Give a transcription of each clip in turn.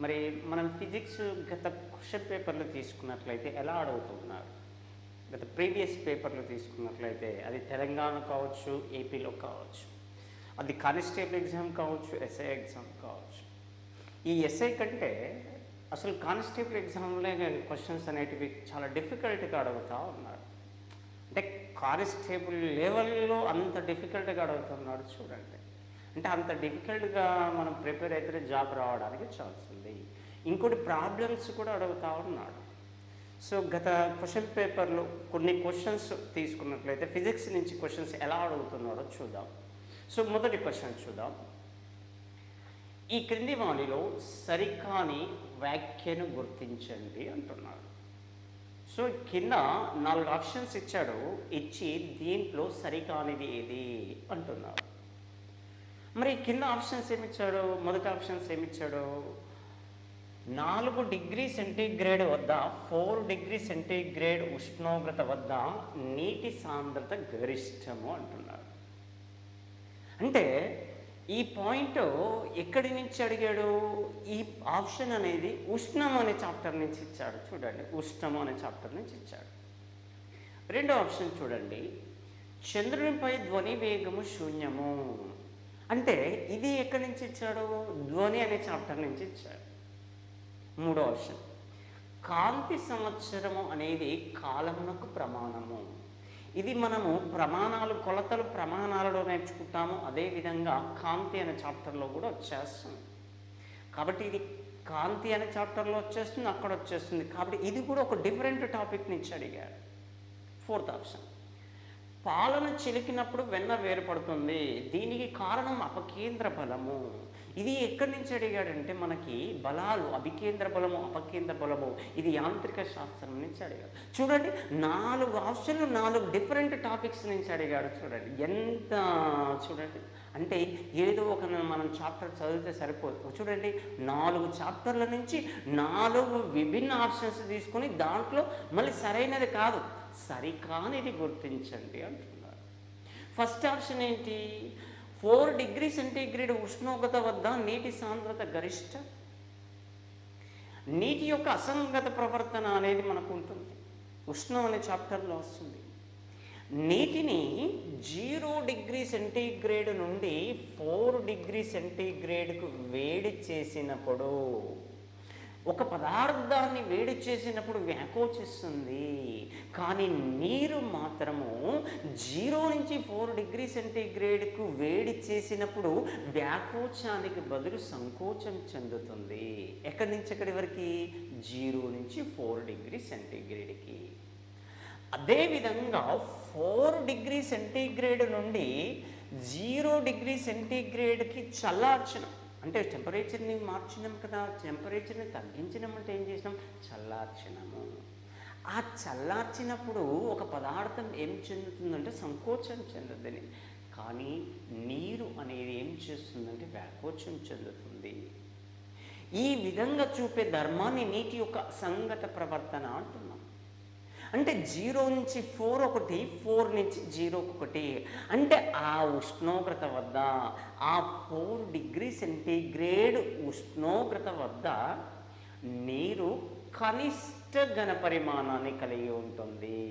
మరి మనం ఫిజిక్స్ గత క్వశ్చన్ పేపర్లు తీసుకున్నట్లయితే ఎలా అడుగుతున్నారు? గత ప్రీవియస్ పేపర్లు తీసుకున్నట్లయితే అది తెలంగాణ కావచ్చు, ఏపీలో కావచ్చు, అది కానిస్టేబుల్ ఎగ్జామ్ కావచ్చు, ఎస్ఐ ఎగ్జామ్ కావచ్చు. ఈ ఎస్ఐ కంటే అసలు కానిస్టేబుల్ ఎగ్జామ్లో క్వశ్చన్స్ అనేటివి చాలా డిఫికల్ట్గా అడుగుతూ ఉన్నారు. అంటే కానిస్టేబుల్ లెవెల్లో అంత డిఫికల్ట్గా అడుగుతున్నాడు చూడండి. అంటే అంత డిఫికల్ట్గా మనం ప్రిపేర్ అయితే జాబ్ రావడానికి ఛాన్స్ ఉంది. ఇంకోటి ప్రాబ్లమ్స్ కూడా అడుగుతూ ఉన్నాడు. సో గత క్వశ్చన్ పేపర్లో కొన్ని క్వశ్చన్స్ తీసుకున్నట్లయితే ఫిజిక్స్ నుంచి క్వశ్చన్స్ ఎలా అడుగుతున్నాడో చూద్దాం. సో మొదటి క్వశ్చన్ చూద్దాం. ఈ క్రింది వాణిలో సరికాని వ్యాఖ్యను గుర్తించండి అంటున్నాడు. సో కింద 4 ఆప్షన్స్ ఇచ్చాడు, ఇచ్చి దీంట్లో సరికానిది ఏది అంటున్నాడు. మరి కింద ఆప్షన్స్ ఏమిచ్చాడు? మొదటి ఆప్షన్స్ ఏమిచ్చాడు? 4 డిగ్రీ సెంటీగ్రేడ్ వద్ద 4 డిగ్రీ సెంటీగ్రేడ్ ఉష్ణోగ్రత వద్ద నీటి సాంద్రత గరిష్టము అంటున్నాడు. అంటే ఈ పాయింట్ ఎక్కడి నుంచి అడిగాడు? ఈ ఆప్షన్ అనేది ఉష్ణం అనే చాప్టర్ నుంచి ఇచ్చాడు చూడండి. ఉష్ణము అనే చాప్టర్ నుంచి ఇచ్చాడు. రెండో ఆప్షన్ చూడండి, చంద్రునిపై ధ్వని వేగము శూన్యము. అంటే ఇది ఎక్కడి నుంచి ఇచ్చాడు? ధ్వని అనే చాప్టర్ నుంచి ఇచ్చాడు. మూడో ఆప్షన్, కాంతి సంవత్సరము అనేది కాలమునకు ప్రమాణము. ఇది మనము ప్రమాణాలు, కొలతలు ప్రమాణాలలో నేర్చుకుంటాము. అదేవిధంగా కాంతి అనే చాప్టర్లో కూడా వచ్చేస్తుంది. కాబట్టి ఇది కాంతి అనే చాప్టర్లో వచ్చేస్తుంది, అక్కడ వచ్చేస్తుంది. కాబట్టి ఇది కూడా ఒక డిఫరెంట్ టాపిక్ నుంచి అడిగాడు. ఫోర్త్ ఆప్షన్, పాలన చిలికినప్పుడు వెన్న వేరుపడుతుంది. దీనికి కారణం అపకేంద్ర బలము. ఇది ఎక్కడి నుంచి అడిగాడంటే మనకి బలాలు, అభికేంద్ర బలము, అపకేంద్ర బలము, ఇది యాంత్రిక శాస్త్రం నుంచి అడిగాడు. చూడండి, 4 ఆప్షన్లు 4 డిఫరెంట్ టాపిక్స్ నుంచి అడిగాడు. చూడండి ఎంత, చూడండి అంటే ఏదో ఒక మనం చాప్టర్ చదివితే సరిపోదు. చూడండి, 4 చాప్టర్ల నుంచి 4 విభిన్న ఆప్షన్స్ తీసుకొని దాంట్లో మళ్ళీ సరైనది కాదు, సరికానిది గుర్తించండి అంటున్నారు. ఫస్ట్ ఆప్షన్ ఏంటి? 4 డిగ్రీ సెంటీగ్రేడ్ ఉష్ణోగ్రత వద్ద నీటి సాంద్రత గరిష్ట. నీటి యొక్క అసంగత ప్రవర్తన అనేది మనకు ఉంటుంది, ఉష్ణం అనే చాప్టర్లో వస్తుంది. నీటిని 0 డిగ్రీ సెంటీగ్రేడ్ నుండి 4 డిగ్రీ సెంటీగ్రేడ్కు వేడి చేసినప్పుడు, ఒక పదార్థాన్ని వేడి చేసినప్పుడు వ్యాకోచిస్తుంది. కానీ నీరు మాత్రము 0 నుంచి 4 డిగ్రీ సెంటీగ్రేడ్కు వేడి చేసినప్పుడు వ్యాకోచానికి బదులు సంకోచం చెందుతుంది. ఎక్కడి నుంచి ఎక్కడి వరకు? 0 నుంచి 4 డిగ్రీ సెంటీగ్రేడ్కి. అదేవిధంగా 4 డిగ్రీ సెంటీగ్రేడ్ నుండి 0 డిగ్రీ సెంటీగ్రేడ్కి చల్లార్చడం, అంటే టెంపరేచర్ని మార్చినాం కదా, టెంపరేచర్ని తగ్గించినాం అంటే ఏం చేసినాం? చల్లార్చినాము. ఆ చల్లార్చినప్పుడు ఒక పదార్థం ఏం చెందుతుందంటే సంకోచం చెందుతుంది. కానీ నీరు అనేది ఏం చేస్తుందంటే వ్యాకోచం చెందుతుంది. ఈ విధంగా చూపే ధర్మాన్ని నీటి యొక్క అసంగత ప్రవర్తన అంటున్నాం. అంటే 0 నుంచి 4 ఒకటి, 4 నుంచి 0 ఒకటి. అంటే ఆ ఉష్ణోగ్రత వద్ద, ఆ 4 డిగ్రీ సెంటీగ్రేడ్ ఉష్ణోగ్రత వద్ద నీరు కనిష్ట ఘన పరిమాణాన్ని కలిగి ఉంటుంది.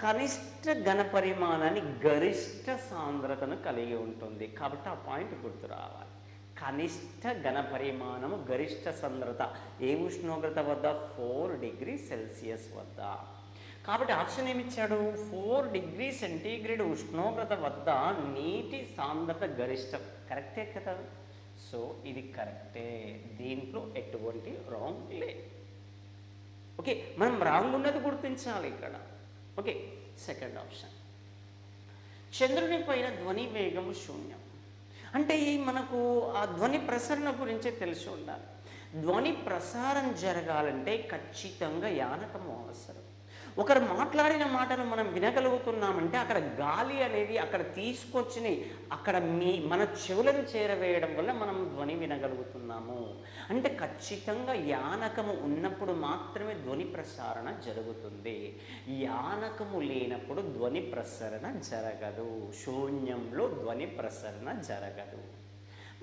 కనిష్ట ఘన పరిమాణాన్ని గరిష్ట సాంద్రతను కలిగి ఉంటుంది. కాబట్టి ఆ పాయింట్ గుర్తు రావాలి. కనిష్ట ఘన పరిమాణము, గరిష్ట సాంద్రత ఏ ఉష్ణోగ్రత వద్ద? 4 డిగ్రీ సెల్సియస్ వద్ద. కాబట్టి ఆప్షన్ ఏమిచ్చాడు? 4 డిగ్రీ సెంటీగ్రేడ్ ఉష్ణోగ్రత వద్ద నీటి సాంద్రత గరిష్టం. కరెక్టే కదా? సో ఇది కరెక్టే, దీంట్లో ఎటువంటి రాంగ్ లేదు. ఓకే, మనం రాంగ్ ఉన్నది గుర్తించాలి ఇక్కడ. ఓకే, సెకండ్ ఆప్షన్, చంద్రుని పైన ధ్వని వేగము శూన్యం. అంటే మనకు ఆ ధ్వని ప్రసరణ గురించే తెలిసి ఉండాలి. ధ్వని ప్రసారం జరగాలంటే ఖచ్చితంగా యానకము అవసరం. ఒకరు మాట్లాడిన మాటలు మనం వినగలుగుతున్నామంటే అక్కడ గాలి అనేది అక్కడ తీసుకొచ్చి అక్కడ మన చెవులను చేరవేయడం వల్ల మనం ధ్వని వినగలుగుతున్నాము. అంటే ఖచ్చితంగా యానకము ఉన్నప్పుడు మాత్రమే ధ్వని ప్రసారణ జరుగుతుంది. యానకము లేనప్పుడు ధ్వని ప్రసరణ జరగదు. శూన్యంలో ధ్వని ప్రసరణ జరగదు.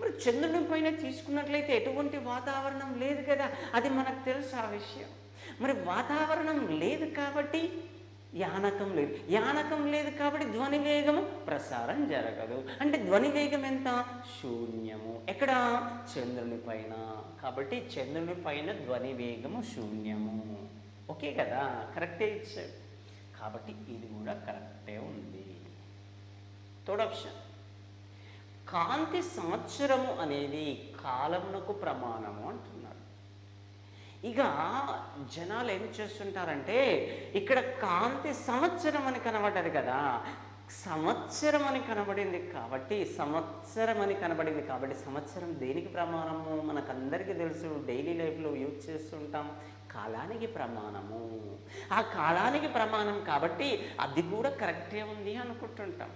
మరి చంద్రుని పైన తీసుకున్నట్లయితే ఎటువంటి వాతావరణం లేదు కదా, అది మనకు తెలుసు ఆ విషయం. మరి వాతావరణం లేదు కాబట్టి యానకం లేదు, యానకం లేదు కాబట్టి ధ్వని వేగము ప్రసారం జరగదు. అంటే ధ్వని వేగం ఎంత? శూన్యము. ఎక్కడ? చంద్రుని పైన. కాబట్టి చంద్రుని పైన ధ్వని వేగము శూన్యము. ఓకే కదా, కరెక్టే ఇచ్చాడు. కాబట్టి ఇది కూడా కరెక్టే ఉంది. థర్డ్ ఆప్షన్, కాంతి సంవత్సరము అనేది కాలమునకు ప్రమాణము అంటున్నారు. ఇక జనాలు ఏం చేస్తుంటారంటే, ఇక్కడ కాంతి సంవత్సరం అని కనబడ్డది కదా, సంవత్సరం అని కనబడింది కాబట్టి సంవత్సరం దేనికి ప్రమాణము? మనకందరికీ తెలుసు, డైలీ లైఫ్లో యూజ్ చేస్తుంటాం, కాలానికి ప్రమాణము. ఆ కాలానికి ప్రమాణం కాబట్టి అది కూడా కరెక్టే ఉంది అనుకుంటుంటాం.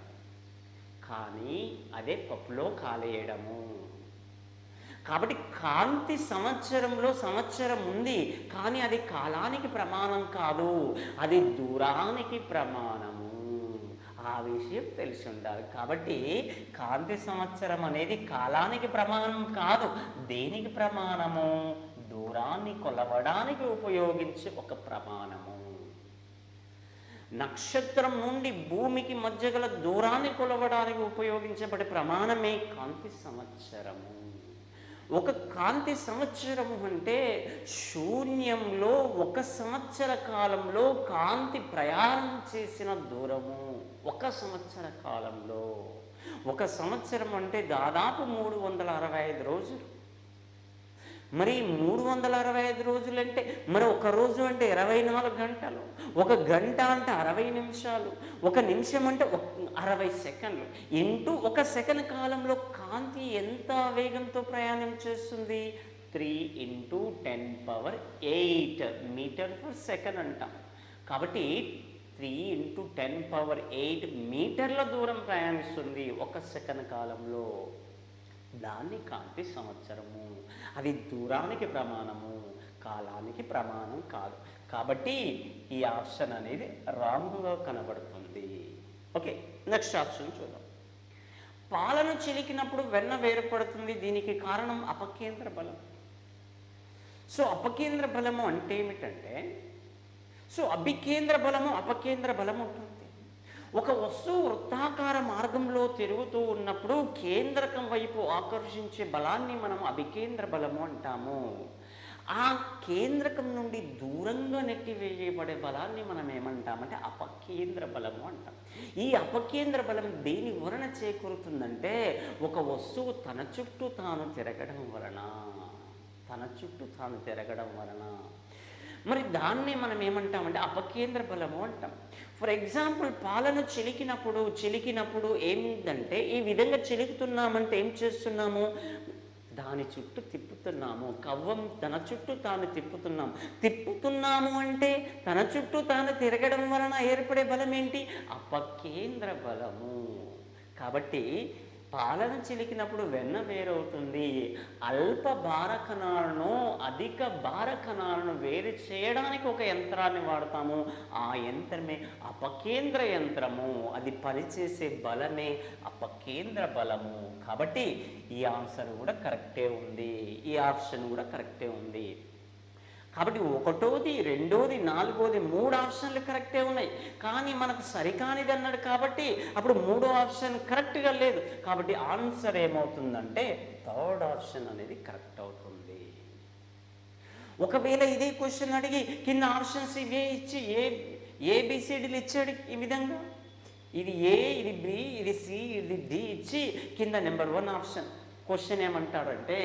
కానీ అదే పప్పులో కాలేయడము. కాబట్టి కాంతి సంవత్సరంలో సంవత్సరం ఉంది, కానీ అది కాలానికి ప్రమాణం కాదు, అది దూరానికి ప్రమాణము. ఆ విషయం తెలిసి ఉండాలి. కాబట్టి కాంతి సంవత్సరం అనేది కాలానికి ప్రమాణం కాదు. దేనికి ప్రమాణము? దూరాన్ని కొలవడానికి ఉపయోగించే ఒక ప్రమాణము. నక్షత్రం నుండి భూమికి మధ్య గల దూరాన్ని కొలవడానికి ఉపయోగించబడే ప్రమాణమే కాంతి సంవత్సరము. ఒక కాంతి సంవత్సరము అంటే శూన్యంలో 1 సంవత్సర కాలంలో కాంతి ప్రయాణం చేసిన దూరము. 1 సంవత్సర కాలంలో, 1 సంవత్సరం అంటే దాదాపు 365 రోజులు. మరి 365 రోజులు అంటే మరి ఒక రోజు అంటే 24 గంటలు, 1 గంట అంటే 60 నిమిషాలు, 1 నిమిషం అంటే 60 సెకండ్లు. ఇంటూ 1 సెకండ్ కాలంలో కాంతి ఎంత వేగంతో ప్రయాణం చేస్తుంది? 3 × 10⁸ మీటర్ పర్ సెకండ్ అంటాం. కాబట్టి 3 × 10⁸ మీటర్ల దూరం ప్రయాణిస్తుంది 1 సెకండ్ కాలంలో. దాన్ని కాంతి సంవత్సరము. అది దూరానికి ప్రమాణము, కాలానికి ప్రమాణం కాదు. కాబట్టి ఈ ఆప్షన్ అనేది రాంగ్గా కనబడుతుంది. ఓకే, నెక్స్ట్ ఆప్షన్ చూద్దాం. పాలను చిలికినప్పుడు వెన్న వేరుపడుతుంది, దీనికి కారణం అపకేంద్ర బలం. సో అపకేంద్ర బలము అంటే ఏమిటంటే, సో అభికేంద్ర బలము, అపకేంద్ర బలం ఉంటుంది. ఒక వస్తువు వృత్తాకార మార్గంలో తిరుగుతూ ఉన్నప్పుడు కేంద్రకం వైపు ఆకర్షించే బలాన్ని మనం అభికేంద్ర బలము అంటాము. ఆ కేంద్రకం నుండి దూరంగా నెట్టివేయబడే బలాన్ని మనం ఏమంటామంటే అపకేంద్ర బలము అంటాం. ఈ అపకేంద్ర బలం దేని వలన చేకూరుతుందంటే, ఒక వస్తువు తన చుట్టూ తాను తిరగడం వలన. మరి దాన్నే మనం ఏమంటామంటే అపకేంద్ర బలము అంటాం. ఫర్ ఎగ్జాంపుల్, పాలను చిలికినప్పుడు ఏమిటంటే, ఈ విధంగా చిలుకుతున్నామంటే ఏం చేస్తున్నాము? దాని చుట్టూ తిప్పుతున్నాము. కవ్వం తన చుట్టూ తాను తిప్పుతున్నాము అంటే తన చుట్టూ తాను తిరగడం వలన ఏర్పడే బలం ఏంటి? అపకేంద్ర బలము. కాబట్టి పాలను చిలికినప్పుడు వెన్న వేరవుతుంది. అల్ప భార కణాలను అధిక భార కణాలను వేరు చేయడానికి ఒక యంత్రాన్ని వాడతాము. ఆ యంత్రమే అపకేంద్ర యంత్రము. అది పనిచేసే బలమే అపకేంద్ర బలము. కాబట్టి ఈ ఆన్సర్ కూడా కరెక్టే ఉంది, ఈ ఆప్షన్ కూడా కరెక్టే ఉంది. కాబట్టి 1వ, 2వ, 4వది 3 ఆప్షన్లు కరెక్టే ఉన్నాయి. కానీ మనకు సరికానిది అన్నాడు కాబట్టి అప్పుడు 3వ ఆప్షన్ కరెక్ట్గా లేదు. కాబట్టి ఆన్సర్ ఏమవుతుందంటే 3rd ఆప్షన్ అనేది కరెక్ట్ అవుతుంది. ఒకవేళ ఇదే క్వశ్చన్ అడిగి కింద ఆప్షన్స్ ఇవే ఇచ్చి ఏబిసిడీలు ఇచ్చాడు ఈ విధంగా, ఇది ఏ, ఇది బి, ఇది సి, ఇది డి ఇచ్చి కింద నెంబర్ 1 ఆప్షన్ క్వశ్చన్ ఏమంటాడంటే,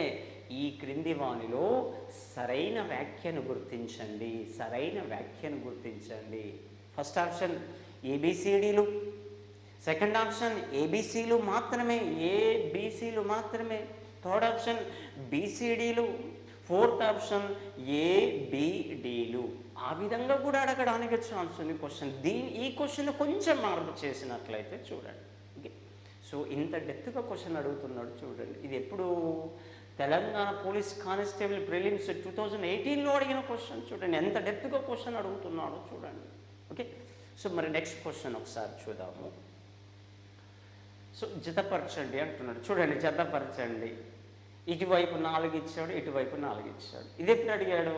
ఈ క్రింది వానిలో సరైన వ్యాఖ్యను గుర్తించండి. ఫస్ట్ ఆప్షన్ ఏబిసిడీలు, సెకండ్ ఆప్షన్ ఏబిసిలు మాత్రమే, ఏబిసిలు మాత్రమే, థర్డ్ ఆప్షన్ బిసిడీలు, ఫోర్త్ ఆప్షన్ ఏబిడీలు. ఆ విధంగా కూడా అడగడానికి ఛాన్స్ ఉంది క్వశ్చన్. ఈ క్వశ్చన్ కొంచెం మార్పు చేసినట్లయితే చూడండి. ఓకే, సో ఇంత డెప్త్గా క్వశ్చన్ అడుగుతున్నాడు చూడండి. ఇది ఎప్పుడు తెలంగాణ పోలీస్ కానిస్టేబుల్ ప్రిలిమ్స్ 2018లో అడిగిన క్వశ్చన్. చూడండి ఎంత డెప్త్గా క్వశ్చన్ అడుగుతున్నాడో చూడండి. ఓకే, సో మరి నెక్స్ట్ క్వశ్చన్ ఒకసారి చూద్దాము. సో జతపరచండి అంటున్నాడు. చూడండి, జతపరచండి. ఇటువైపు 4 ఇచ్చాడు, ఇటువైపు 4 ఇచ్చాడు. ఇది ఎప్పుడు అడిగాడు?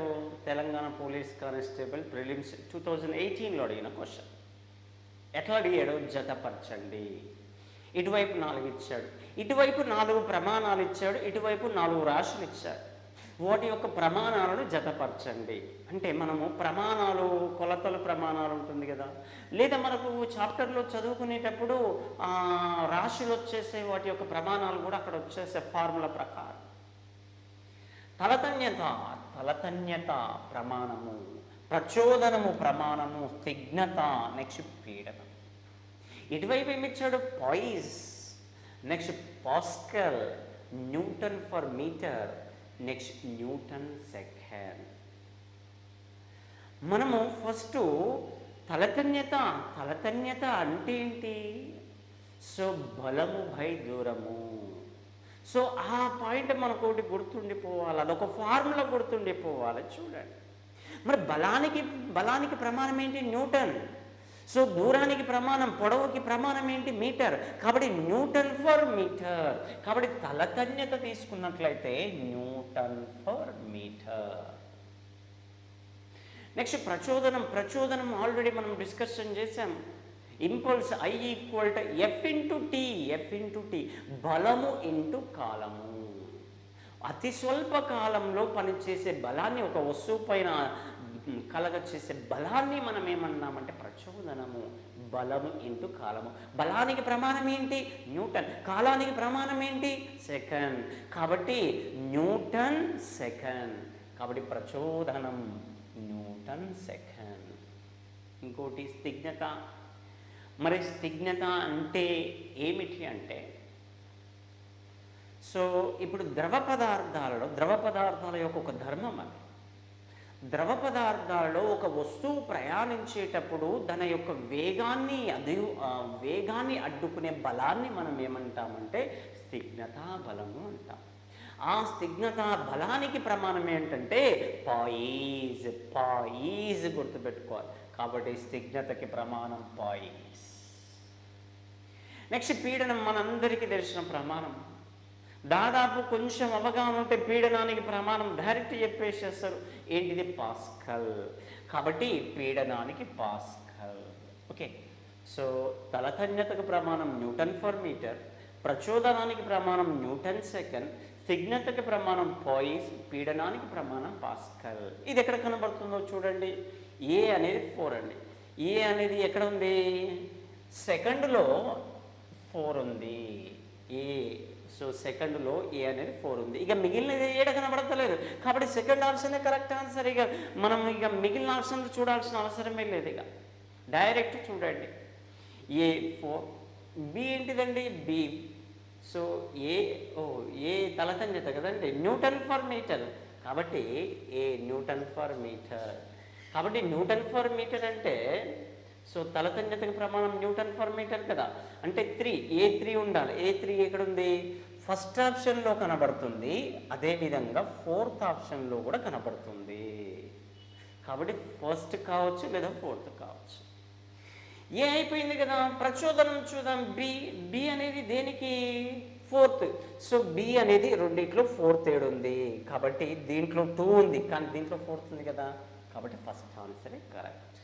తెలంగాణ పోలీస్ కానిస్టేబుల్ ప్రిలిమ్స్ 2018లో అడిగిన క్వశ్చన్. ఎట్లా అడిగాడు? జతపరచండి. ఇటువైపు 4 ఇచ్చాడు, ఇటువైపు 4 ప్రమాణాలు ఇచ్చాడు, ఇటువైపు 4 రాశులు ఇచ్చాడు. వాటి యొక్క ప్రమాణాలను జతపరచండి. అంటే మనము ప్రమాణాలు, కొలతలు ప్రమాణాలు ఉంటుంది కదా, లేదా మనకు చాప్టర్లో చదువుకునేటప్పుడు రాశులు వచ్చేసే వాటి యొక్క ప్రమాణాలు కూడా అక్కడ వచ్చేసే ఫార్ములా ప్రకారం. తలతన్యత ప్రమాణము, ప్రచోదనము ప్రమాణము, స్నిగ్ధత, నెక్స్ట్ పీడనం. ఇటువైపు ఏమిచ్చాడు? Poise, next pascal, newton per metre, next newton second. మనము ఫస్ట్ తలతన్యత అంటే ఏంటి? సో బలము బై దూరము. సో ఆ పాయింట్ మనకు ఒకటి గుర్తుండిపోవాలి, అదొక ఫార్ములా గుర్తుండిపోవాలి. చూడండి, మరి బలానికి ప్రమాణం ఏంటి? న్యూటన్. సో దూరానికి ప్రమాణం, పొడవుకి ప్రమాణం ఏంటి? మీటర్. కాబట్టి న్యూటన్ ఫర్ మీటర్. కాబట్టి తలతన్యత తీసుకున్నట్లయితే న్యూటన్ ఫర్ మీటర్. నెక్స్ట్ ప్రచోదనం ఆల్రెడీ మనం డిస్కషన్ చేసాం. Impulse I = F × T. బలము ఇంటూ కాలము. అతి స్వల్ప కాలంలో పనిచేసే బలాన్ని, ఒక వస్తువు పైన కలగ చేసే బలాన్ని మనం ఏమన్నామంటే ప్రచోదనము. బలము ఇంటూ కాలము. బలానికి ప్రమాణం ఏంటి? న్యూటన్. కాలానికి ప్రమాణం ఏంటి? సెకండ్. కాబట్టి న్యూటన్ సెకండ్. కాబట్టి ప్రచోదనం న్యూటన్ సెకండ్. ఇంకోటి స్నిగ్ధత. మరి స్నిగ్ధత అంటే ఏమిటి అంటే, సో ఇప్పుడు ద్రవ పదార్థాల యొక్క ఒక ధర్మం అది. ద్రవ పదార్థాలలో ఒక వస్తువు ప్రయాణించేటప్పుడు దాని యొక్క వేగాన్ని అడ్డుకునే బలాన్ని మనం ఏమంటామంటే స్నిగ్ధతా బలము అంటాం. ఆ స్నిగ్ధతా బలానికి ప్రమాణం ఏంటంటే పాయిజ్ గుర్తుపెట్టుకోవాలి. కాబట్టి స్నిగ్ధతకి ప్రమాణం పాయిజ్. నెక్స్ట్ పీడనం, మనందరికీ తెలిసిన ప్రమాణం. దాదాపు కొంచెం అవగాహన ఉంటే పీడనానికి ప్రమాణం డైరెక్ట్ చెప్పేసేస్తారు. ఏంటిది? పాస్కల్. కాబట్టి పీడనానికి పాస్కల్. ఓకే. సో తలతన్యతకు ప్రమాణం న్యూటన్ ఫర్ మీటర్, ప్రచోదనానికి ప్రమాణం న్యూటన్ సెకండ్, స్నిగ్ధతకి ప్రమాణం పాయిస్, పీడనానికి ప్రమాణం పాస్కల్. ఇది ఎక్కడ కనబడుతుందో చూడండి. ఏ అనేది 4 అండి. ఏ అనేది ఎక్కడ ఉంది? సెకండ్లో 4 ఉంది. ఏ, సో సెకండ్లో ఏ అనేది 4 ఉంది. ఇక మిగిలినది ఏడ కనబడతలేదు. కాబట్టి సెకండ్ ఆప్షనే కరెక్ట్ ఆన్సర్. ఇక మనం మిగిలిన ఆప్షన్లు చూడాల్సిన అవసరమే లేదు. ఇక డైరెక్ట్ చూడండి. ఏ 4. బి ఏంటిదండి? బి. సో ఏ తలతన్యత కదండి, న్యూటన్ ఫర్ మీటర్. కాబట్టి ఏ న్యూటన్ ఫర్ మీటర్. కాబట్టి న్యూటన్ ఫర్ మీటర్ అంటే, సో తలతన్యతకి ప్రమాణం న్యూటన్ ఫర్ మీటర్ కదా. అంటే 3, A3 ఉండాలి. A3 ఎక్కడుంది? ఫస్ట్ ఆప్షన్లో కనబడుతుంది, అదేవిధంగా 4th ఆప్షన్లో కూడా కనబడుతుంది. కాబట్టి ఫస్ట్ కావచ్చు లేదా 4th కావచ్చు. ఏ అయిపోయింది కదా. ప్రచోదనం చూద్దాం. బి అనేది దేనికి? 4th. సో బి అనేది రెండిట్లో 4th ఏడు ఉంది. కాబట్టి దీంట్లో 2 ఉంది, కానీ దీంట్లో 4th ఉంది కదా. కాబట్టి ఫస్ట్ ఆన్సరే కరెక్ట్.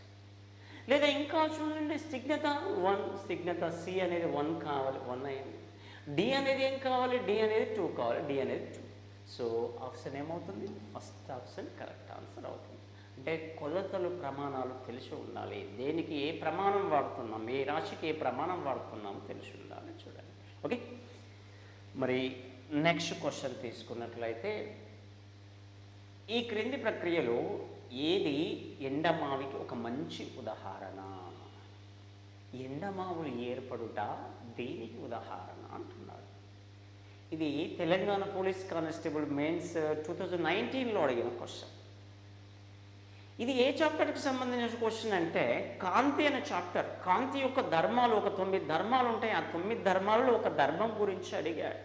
లేదా ఇంకా చూడండి, స్నిగ్ధత 1. స్నిగ్ధత సి అనేది 1 కావాలి, 1 అయింది. డి అనేది ఏం కావాలి? డి అనేది 2 కావాలి, డి అనేది 2. సో ఆప్షన్ ఏమవుతుంది? ఫస్ట్ ఆప్షన్ కరెక్ట్ ఆన్సర్ అవుతుంది. అంటే కొలతలు, ప్రమాణాలు తెలిసి ఉండాలి. దేనికి ఏ ప్రమాణం వాడుతున్నాం, ఏ రాశికి ఏ ప్రమాణం వాడుతున్నామో తెలిసి ఉండాలి. చూడండి. ఓకే. మరి నెక్స్ట్ క్వశ్చన్ తీసుకున్నట్లయితే, ఈ క్రింది ప్రక్రియలో ఏది ఎండమావికి ఒక మంచి ఉదాహరణ? ఎండమావులు ఏర్పడుట దేనికి ఉదాహరణ అంటున్నారు. ఇది తెలంగాణ పోలీస్ కానిస్టేబుల్ మెయిన్స్ 2019లో అడిగిన క్వశ్చన్. ఇది ఏ చాప్టర్కి సంబంధించిన క్వశ్చన్ అంటే, కాంతి అనే చాప్టర్. కాంతి యొక్క ధర్మాలు, ఒక 9 ధర్మాలు ఉంటాయి. ఆ 9 ధర్మాలలో ఒక ధర్మం గురించి అడిగాడు.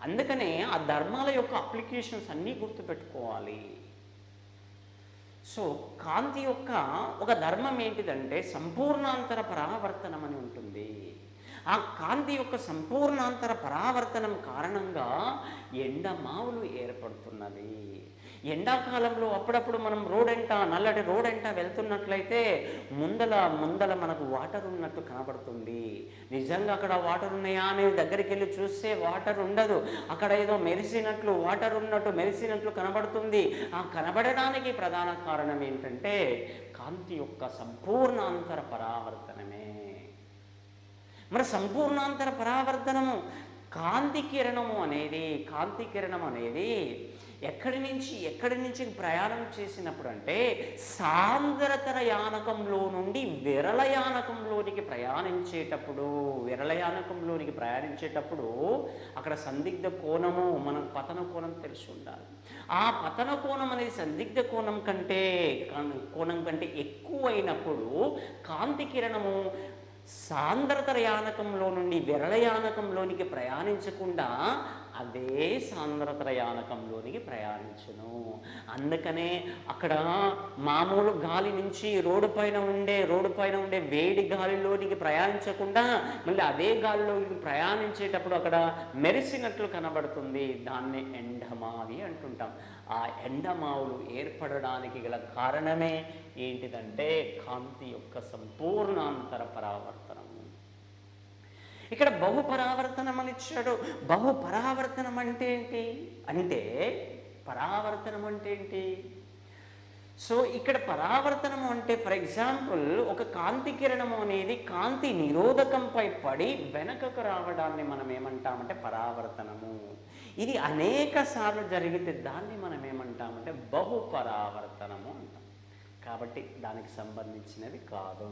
అందుకనే ఆ ధర్మాల యొక్క అప్లికేషన్స్ అన్నీ గుర్తుపెట్టుకోవాలి. సో కాంతి యొక్క ఒక ధర్మం ఏంటిదంటే సంపూర్ణాంతర పరావర్తనం అని ఉంటుంది. ఆ కాంతి యొక్క సంపూర్ణాంతర పరావర్తనం కారణంగా ఎండమావులు ఏర్పడుతున్నది. ఎండాకాలంలో అప్పుడప్పుడు మనం నల్లటి రోడెంట వెళ్తున్నట్లయితే ముందల మనకు వాటర్ ఉన్నట్టు కనబడుతుంది. నిజంగా అక్కడ వాటర్ ఉన్నాయా అని దగ్గరికి వెళ్ళి చూస్తే వాటర్ ఉండదు. అక్కడ ఏదో వాటర్ ఉన్నట్టు మెరిసినట్లు కనబడుతుంది. ఆ కనబడడానికి ప్రధాన కారణం ఏంటంటే కాంతి యొక్క సంపూర్ణాంతర పరావర్తనమే. మరి సంపూర్ణాంతర పరావర్తనము కాంతి కిరణం అనేది ఎక్కడి నుంచి ప్రయాణం చేసినప్పుడు అంటే సాంద్రతర యానకంలో నుండి విరళయానకంలోనికి ప్రయాణించేటప్పుడు అక్కడ సందిగ్ధ కోణము, మనకు పతన కోణం తెలిసి ఉండాలి. ఆ పతన కోణం అనేది సందిగ్ధ కోణం కంటే ఎక్కువైనప్పుడు కాంతి కిరణము సాంద్రతర యానకంలో నుండి విరళయానకంలోనికి ప్రయాణించకుండా అదే సాంద్రతర యానకంలోనికి ప్రయాణించును. అందుకనే అక్కడ మామూలు గాలి నుంచి రోడ్డు పైన ఉండే వేడి గాలిలోనికి ప్రయాణించకుండా మళ్ళీ అదే గాలిలోకి ప్రయాణించేటప్పుడు అక్కడ మెరిసినట్లు కనబడుతుంది. దాన్ని ఎండమావి అంటుంటాం. ఆ ఎండమావులు ఏర్పడడానికి గల కారణమే ఏంటిదంటే కాంతి యొక్క సంపూర్ణాంతర పరావర్తనము. ఇక్కడ బహుపరావర్తనం అని ఇచ్చాడు. బహుపరావర్తనం అంటే ఏంటి? సో ఇక్కడ పరావర్తనము అంటే ఫర్ ఎగ్జాంపుల్ ఒక కాంతి కిరణము అనేది కాంతి నిరోధకంపై పడి వెనకకు రావడాన్ని మనం ఏమంటామంటే పరావర్తనము. ఇది అనేక సార్లు జరిగితే దాన్ని మనం ఏమంటామంటే బహుపరావర్తనము అంటాం. కాబట్టి దానికి సంబంధించినది కాదు.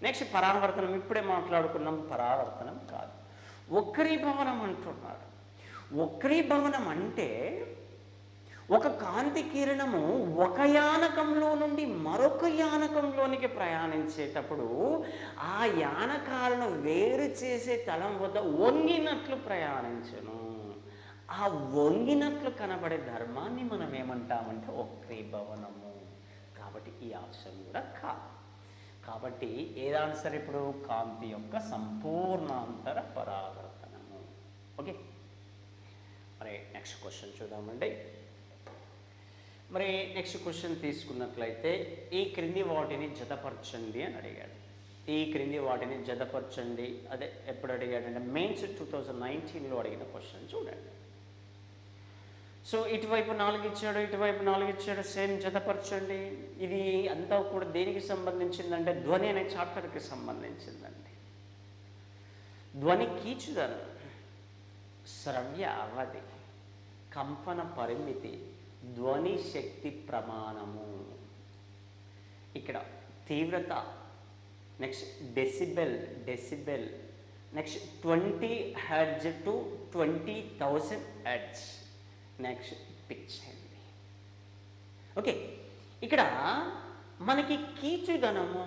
నెక్స్ట్ పరావర్తనం, ఇప్పుడే మాట్లాడుకున్నాం, పరావర్తనం కాదు. వక్రీభవనం అంటున్నారు. వక్రీభవనం అంటే ఒక కాంతి కిరణము ఒక యానకంలో నుండి మరొక యానకంలోనికి ప్రయాణించేటప్పుడు ఆ యానకాలను వేరు చేసే తలం వద్ద వంగినట్లు ప్రయాణించను. ఆ వంగినట్లు కనబడే ధర్మాన్ని మనం ఏమంటామంటే వక్రీభవనము. కాబట్టి ఈ ఆప్షన్ కూడా కాదు. కాబట్టి ఏది ఆన్సర్ ఇప్పుడు? కాంతి యొక్క సంపూర్ణాంతర పరావర్తనము. ఓకే, మరి నెక్స్ట్ క్వశ్చన్ చూద్దామండి. మరి నెక్స్ట్ క్వశ్చన్ తీసుకున్నట్లయితే ఈ క్రింది వాటిని జతపరచండి అని అడిగాడు. ఈ క్రింది వాటిని జతపరచండి, అదే ఎప్పుడు అడిగాడంటే మెయిన్స్ 2019లో అడిగిన క్వశ్చన్ చూడండి. సో ఇటువైపు 4 ఇచ్చాడు, ఇటువైపు 4 ఇచ్చాడు, సేమ్ జతపరచండి. ఇది అంతా కూడా దేనికి సంబంధించిందంటే ధ్వని అనే చాప్టర్కి సంబంధించిందండి. ధ్వని కీచుదనం, శ్రవ్య అవధి, కంపన పరిమితి, ధ్వని శక్తి ప్రమాణము. ఇక్కడ తీవ్రత, next decibel, next 20 hertz to 20,000 hertz, next pitch అండి. ఓకే, ఇక్కడ మనకి కీచుదనము,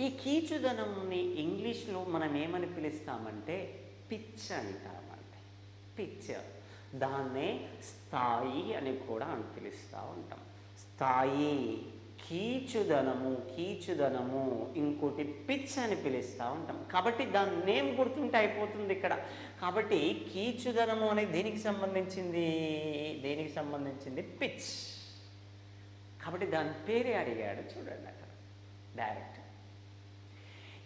ఈ కీచుదనంని ఇంగ్లీష్లో మనం ఏమని పిలుస్తామంటే పిచ్ అంటామండి. పిచ్, దాన్నే స్థాయి అని కూడా పిలుస్తూ ఉంటాం. స్థాయి, కీచుదనము, ఇంకోటి పిచ్ అని పిలుస్తూ ఉంటాం. కాబట్టి దాని నేమ్ గుర్తుంటే అయిపోతుంది ఇక్కడ. కాబట్టి కీచుదనము అనేది దేనికి సంబంధించింది? పిచ్. కాబట్టి దాని పేరే అడిగాడు చూడండి అక్కడ డైరెక్ట్.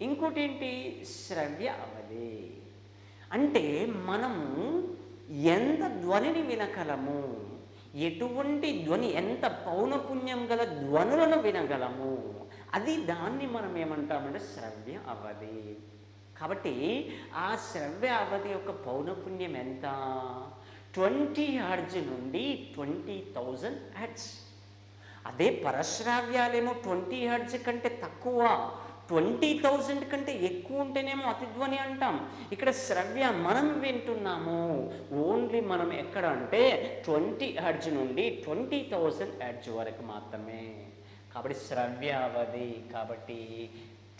ఇంకోటి ఏంటి? శ్రవ్య అవధి. అంటే మనము ఎంత ధ్వనిని వినగలము, ఎటువంటి ధ్వని, ఎంత పౌనపుణ్యం గల ధ్వనులను వినగలము, దాన్ని మనం ఏమంటామంటే శ్రవ్య అవధి. కాబట్టి ఆ శ్రవ్య అవధి యొక్క పౌనపుణ్యం ఎంత? 20 హెర్ట్జ్ నుండి 20,000 హెర్ట్జ్. అదే పరశ్రావ్యాలేమో 20 హెర్ట్జ్ కంటే తక్కువ, 20,000 కంటే ఎక్కువ ఉంటేనేమో అతిధ్వని అంటాం. ఇక్కడ శ్రవ్య మనం వింటున్నాము ఓన్లీ మనం ఎక్కడ అంటే 20 హెర్ట్జ్ నుండి 20,000 హెర్ట్జ్ వరకు మాత్రమే. కాబట్టి శ్రవ్య అవధి, కాబట్టి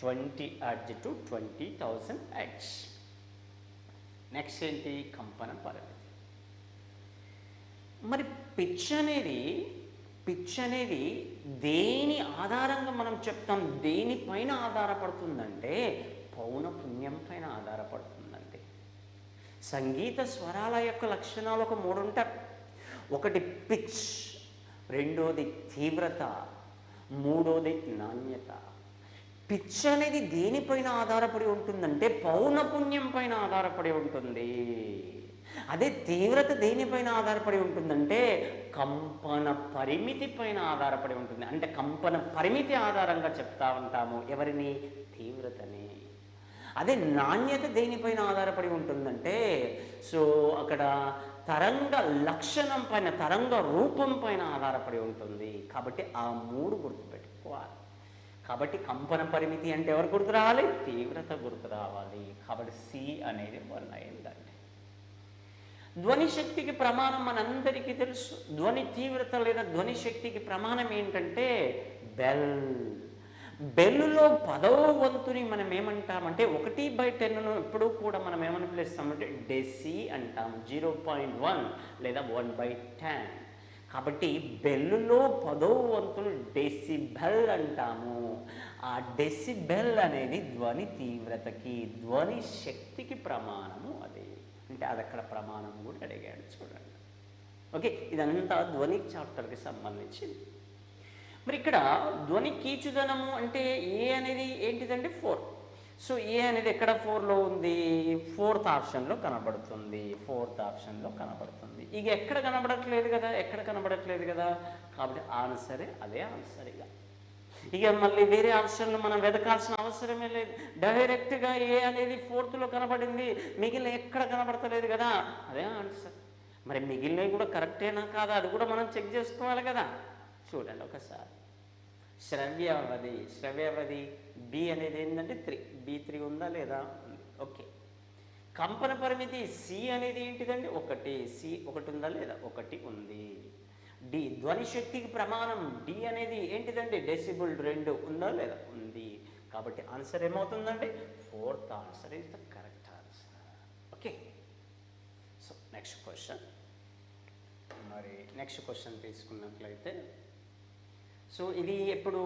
20 హెర్ట్జ్ టు 20,000 హెర్ట్జ్. నెక్స్ట్ ఏంటి? కంపన పరిమితి. మరి పిచ్ అనేది దేని ఆధారంగా మనం చెప్తాం, దేనిపైన ఆధారపడుతుందంటే పౌన పుణ్యం పైన ఆధారపడుతుందండి. సంగీత స్వరాల యొక్క లక్షణాలు ఒక 3 ఉంటాయి. ఒకటి పిచ్, రెండోది తీవ్రత, మూడోది నాణ్యత. పిచ్ అనేది దేనిపైన ఆధారపడి ఉంటుందంటే పౌనపుణ్యం పైన ఆధారపడి ఉంటుంది. అదే తీవ్రత దేనిపైన ఆధారపడి ఉంటుందంటే కంపన పరిమితి పైన ఆధారపడి ఉంటుంది. అంటే కంపన పరిమితి ఆధారంగా చెప్తా ఉంటాము ఎవరిని? తీవ్రతని. అదే నాణ్యత దేనిపైన ఆధారపడి ఉంటుందంటే అక్కడ తరంగ లక్షణం పైన, తరంగ రూపం పైన ఆధారపడి ఉంటుంది. కాబట్టి ఆ 3 గుర్తుపెట్టుకోవాలి. కాబట్టి కంపన పరిమితి అంటే ఎవరు గుర్తు రావాలి? తీవ్రత గుర్తు రావాలి. కాబట్టి సి అనేది 1 అయిందండి. ధ్వని శక్తికి ప్రమాణం మనందరికీ తెలుసు. ధ్వని తీవ్రత లేదా ధ్వని శక్తికి ప్రమాణం ఏంటంటే బెల్. బెల్లులో 10వ వంతుని మనం ఏమంటామంటే 1/10ను ఎప్పుడూ కూడా మనం ఏమని పిలుస్తామంటే డెసి అంటాం. 0.1 లేదా 1/10. కాబట్టి బెల్లులో 10వ వంతును డెసిబెల్ అంటాము. ఆ డెసిబెల్ అనేది ధ్వని తీవ్రతకి, ధ్వని శక్తికి ప్రమాణము. అది అంటే అది అక్కడ ప్రమాణం కూడా అడిగాడు చూడండి. ఓకే, ఇదంతా ధ్వని చాప్టర్కి సంబంధించింది. మరి ఇక్కడ ధ్వని కీచుదనము అంటే ఏ అనేది ఏంటిదంటే 4. ఏ అనేది ఎక్కడ 4లో ఉంది? 4th ఆప్షన్లో కనబడుతుంది. 4th ఆప్షన్లో కనబడుతుంది. ఇక ఎక్కడ కనబడట్లేదు కదా, ఎక్కడ కనబడట్లేదు కదా. కాబట్టి ఆన్సరే అదే ఆన్సర్. ఇక మళ్ళీ వేరే ఆప్షన్లు మనం వెతకాల్సిన అవసరమే లేదు. డైరెక్ట్గా ఏ అనేది 4thలో కనబడింది, మిగిలిన ఎక్కడ కనబడతలేదు కదా, అదే ఆన్సర్. మరి మిగిలినవి కూడా కరెక్టేనా కాదా అది కూడా మనం చెక్ చేసుకోవాలి కదా. చూడండి ఒకసారి. శ్రవ్యావధి, శ్రవ్యావధి బి అనేది ఏంటంటే 3. B3 ఉందా లేదా? ఉంది. ఓకే. కంపన పరిమితి సి అనేది ఏంటిదండి? 1. సి 1 ఉందా లేదా? 1 ఉంది. డి ధ్వని శక్తికి ప్రమాణం డి అనేది ఏంటిదండి? డెసిబుల్ 2 ఉందా లేదా? ఉంది. కాబట్టి ఆన్సర్ ఏమవుతుందండి? 4th answer is the correct answer. Okay, next question. మరి నెక్స్ట్ క్వశ్చన్ తీసుకున్నట్లయితే ఇది ఎప్పుడు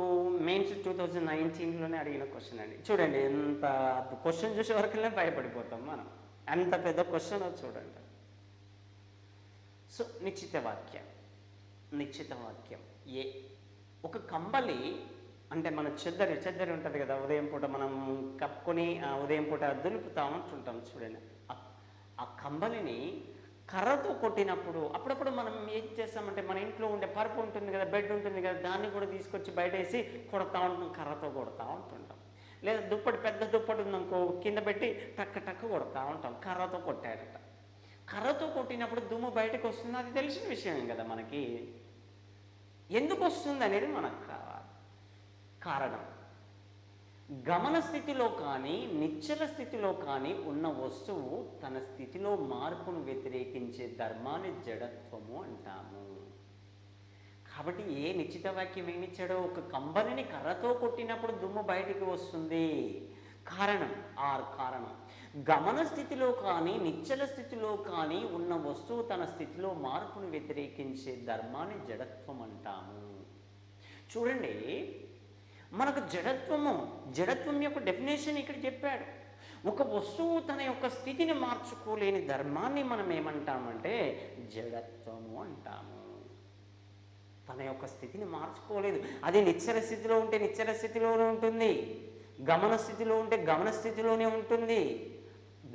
మెయిన్స్ 2019లోనే అడిగిన క్వశ్చన్ అండి. చూడండి, ఎంత క్వశ్చన్ చూసే వరకునే భయపడిపోతాం మనం, అంత పెద్ద క్వశ్చన్ చూడండి. నిశ్చిత వాక్యం. నిశ్చిత వాక్యం ఏ. ఒక కంబలి అంటే మన చెద్దరి ఉంటుంది కదా, ఉదయం పూట మనం కప్పుకొని ఉదయం పూట దులుపుతా ఉంటుంటాం చూడండి. ఆ కంబలిని కర్రతో కొట్టినప్పుడు అప్పుడప్పుడు మనం ఏం చేస్తామంటే మన ఇంట్లో ఉండే పరుపు ఉంటుంది కదా, బెడ్ ఉంటుంది కదా, దాన్ని కూడా తీసుకొచ్చి బయటేసి కొడతా ఉంటాం, కర్రతో కొడతా ఉంటుంటాం. లేదా దుప్పటి, పెద్ద దుప్పటి ఉందనుకో, కింద పెట్టి టక్క కొడతా ఉంటాం. కర్రతో కొట్టాడట. కర్రతో కొట్టినప్పుడు దుమ్ము బయటకు వస్తుంది, అది తెలిసిన విషయం కదా మనకి. ఎందుకు వస్తుంది అనేది మనకు కావాలి కారణం. గమన స్థితిలో కానీ నిశ్చల స్థితిలో కానీ ఉన్న వస్తువు తన స్థితిలో మార్పును వ్యతిరేకించే ధర్మాన్ని జడత్వము అంటాము. కాబట్టి ఏ నిశ్చిత వాక్యం ఏమిచ్చాడో, ఒక కంబలిని కర్రతో కొట్టినప్పుడు దుమ్ము బయటికి వస్తుంది. కారణం కారణం. గమన స్థితిలో కానీ నిశ్చల స్థితిలో కానీ ఉన్న వస్తువు తన స్థితిలో మార్పును వ్యతిరేకించే ధర్మాన్ని జడత్వం అంటాము. చూడండి, మనకు జడత్వం యొక్క డెఫినేషన్ ఇక్కడ చెప్పాడు. ఒక వస్తువు తన యొక్క స్థితిని మార్చుకోలేని ధర్మాన్ని మనం ఏమంటామంటే జడత్వము అంటాము. తన యొక్క స్థితిని మార్చుకోలేదు. అది నిశ్చల స్థితిలో ఉంటే నిశ్చల స్థితిలోనే ఉంటుంది, గమన స్థితిలో ఉంటే గమన స్థితిలోనే ఉంటుంది.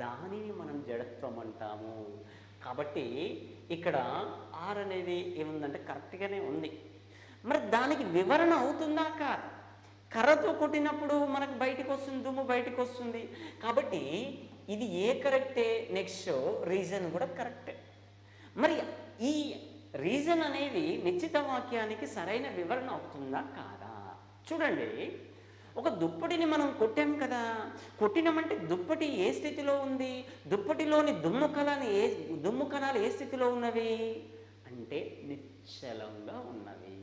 దానిని మనం జడత్వం అంటాము. కాబట్టి ఇక్కడ ఆర్ అనేది ఏముందంటే కరెక్ట్గానే ఉంది. మరి దానికి వివరణ అవుతుందా కాదు? కర్రతో కొట్టినప్పుడు మనకు బయటకు వస్తుంది, దుమ్ము బయటకు వస్తుంది. కాబట్టి ఇది కరెక్టే, నెక్స్ట్ రీజన్ కూడా కరెక్టే. మరి ఈ రీజన్ అనేది నిశ్చిత వాక్యానికి సరైన వివరణ అవుతుందా కాదా? చూడండి, ఒక దుప్పటిని మనం కొట్టాం కదా, కొట్టినామంటే దుప్పటి ఏ స్థితిలో ఉంది? దుప్పటిలోని దుమ్ము కణాలు ఏ స్థితిలో ఉన్నవి అంటే నిశ్చలంగా ఉన్నవి,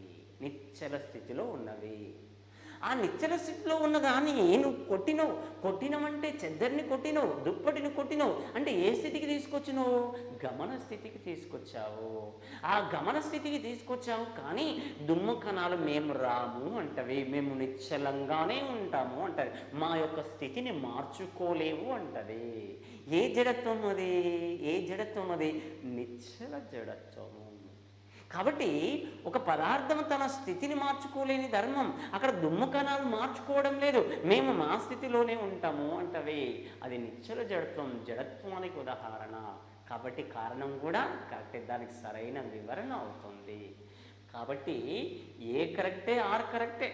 నిశ్చల స్థితిలో ఉన్నవి. ఆ నిశ్చల స్థితిలో ఉన్నదాన్ని నువ్వు కొట్టినవంటే చెద్దరిని కొట్టినవు, దుప్పటిని కొట్టినవు అంటే ఏ స్థితికి తీసుకొచ్చినావు? గమన స్థితికి తీసుకొచ్చావు. ఆ గమన స్థితికి తీసుకొచ్చావు. కానీ దుమ్ము కణాలు మేము రాము అంటవి, మేము నిశ్చలంగానే ఉంటాము అంటది, మా యొక్క స్థితిని మార్చుకోలేవు అంటది. ఏ జడత్వం అది? ఏ జడత్వం అది? నిశ్చల జడత్వము. కాబట్టి ఒక పదార్థం తన స్థితిని మార్చుకోలేని ధర్మం, అక్కడ దుమ్ము కణాలు మార్చుకోవడం లేదు, మేము మా స్థితిలోనే ఉంటాము అంటవి. అది నిశ్చల జడత్వం, జడత్వానికి ఉదాహరణ. కాబట్టి కారణం కూడా కరెక్టే, దానికి సరైన వివరణ అవుతుంది. కాబట్టి ఏ కరెక్టే ఆర్ కరెక్టే,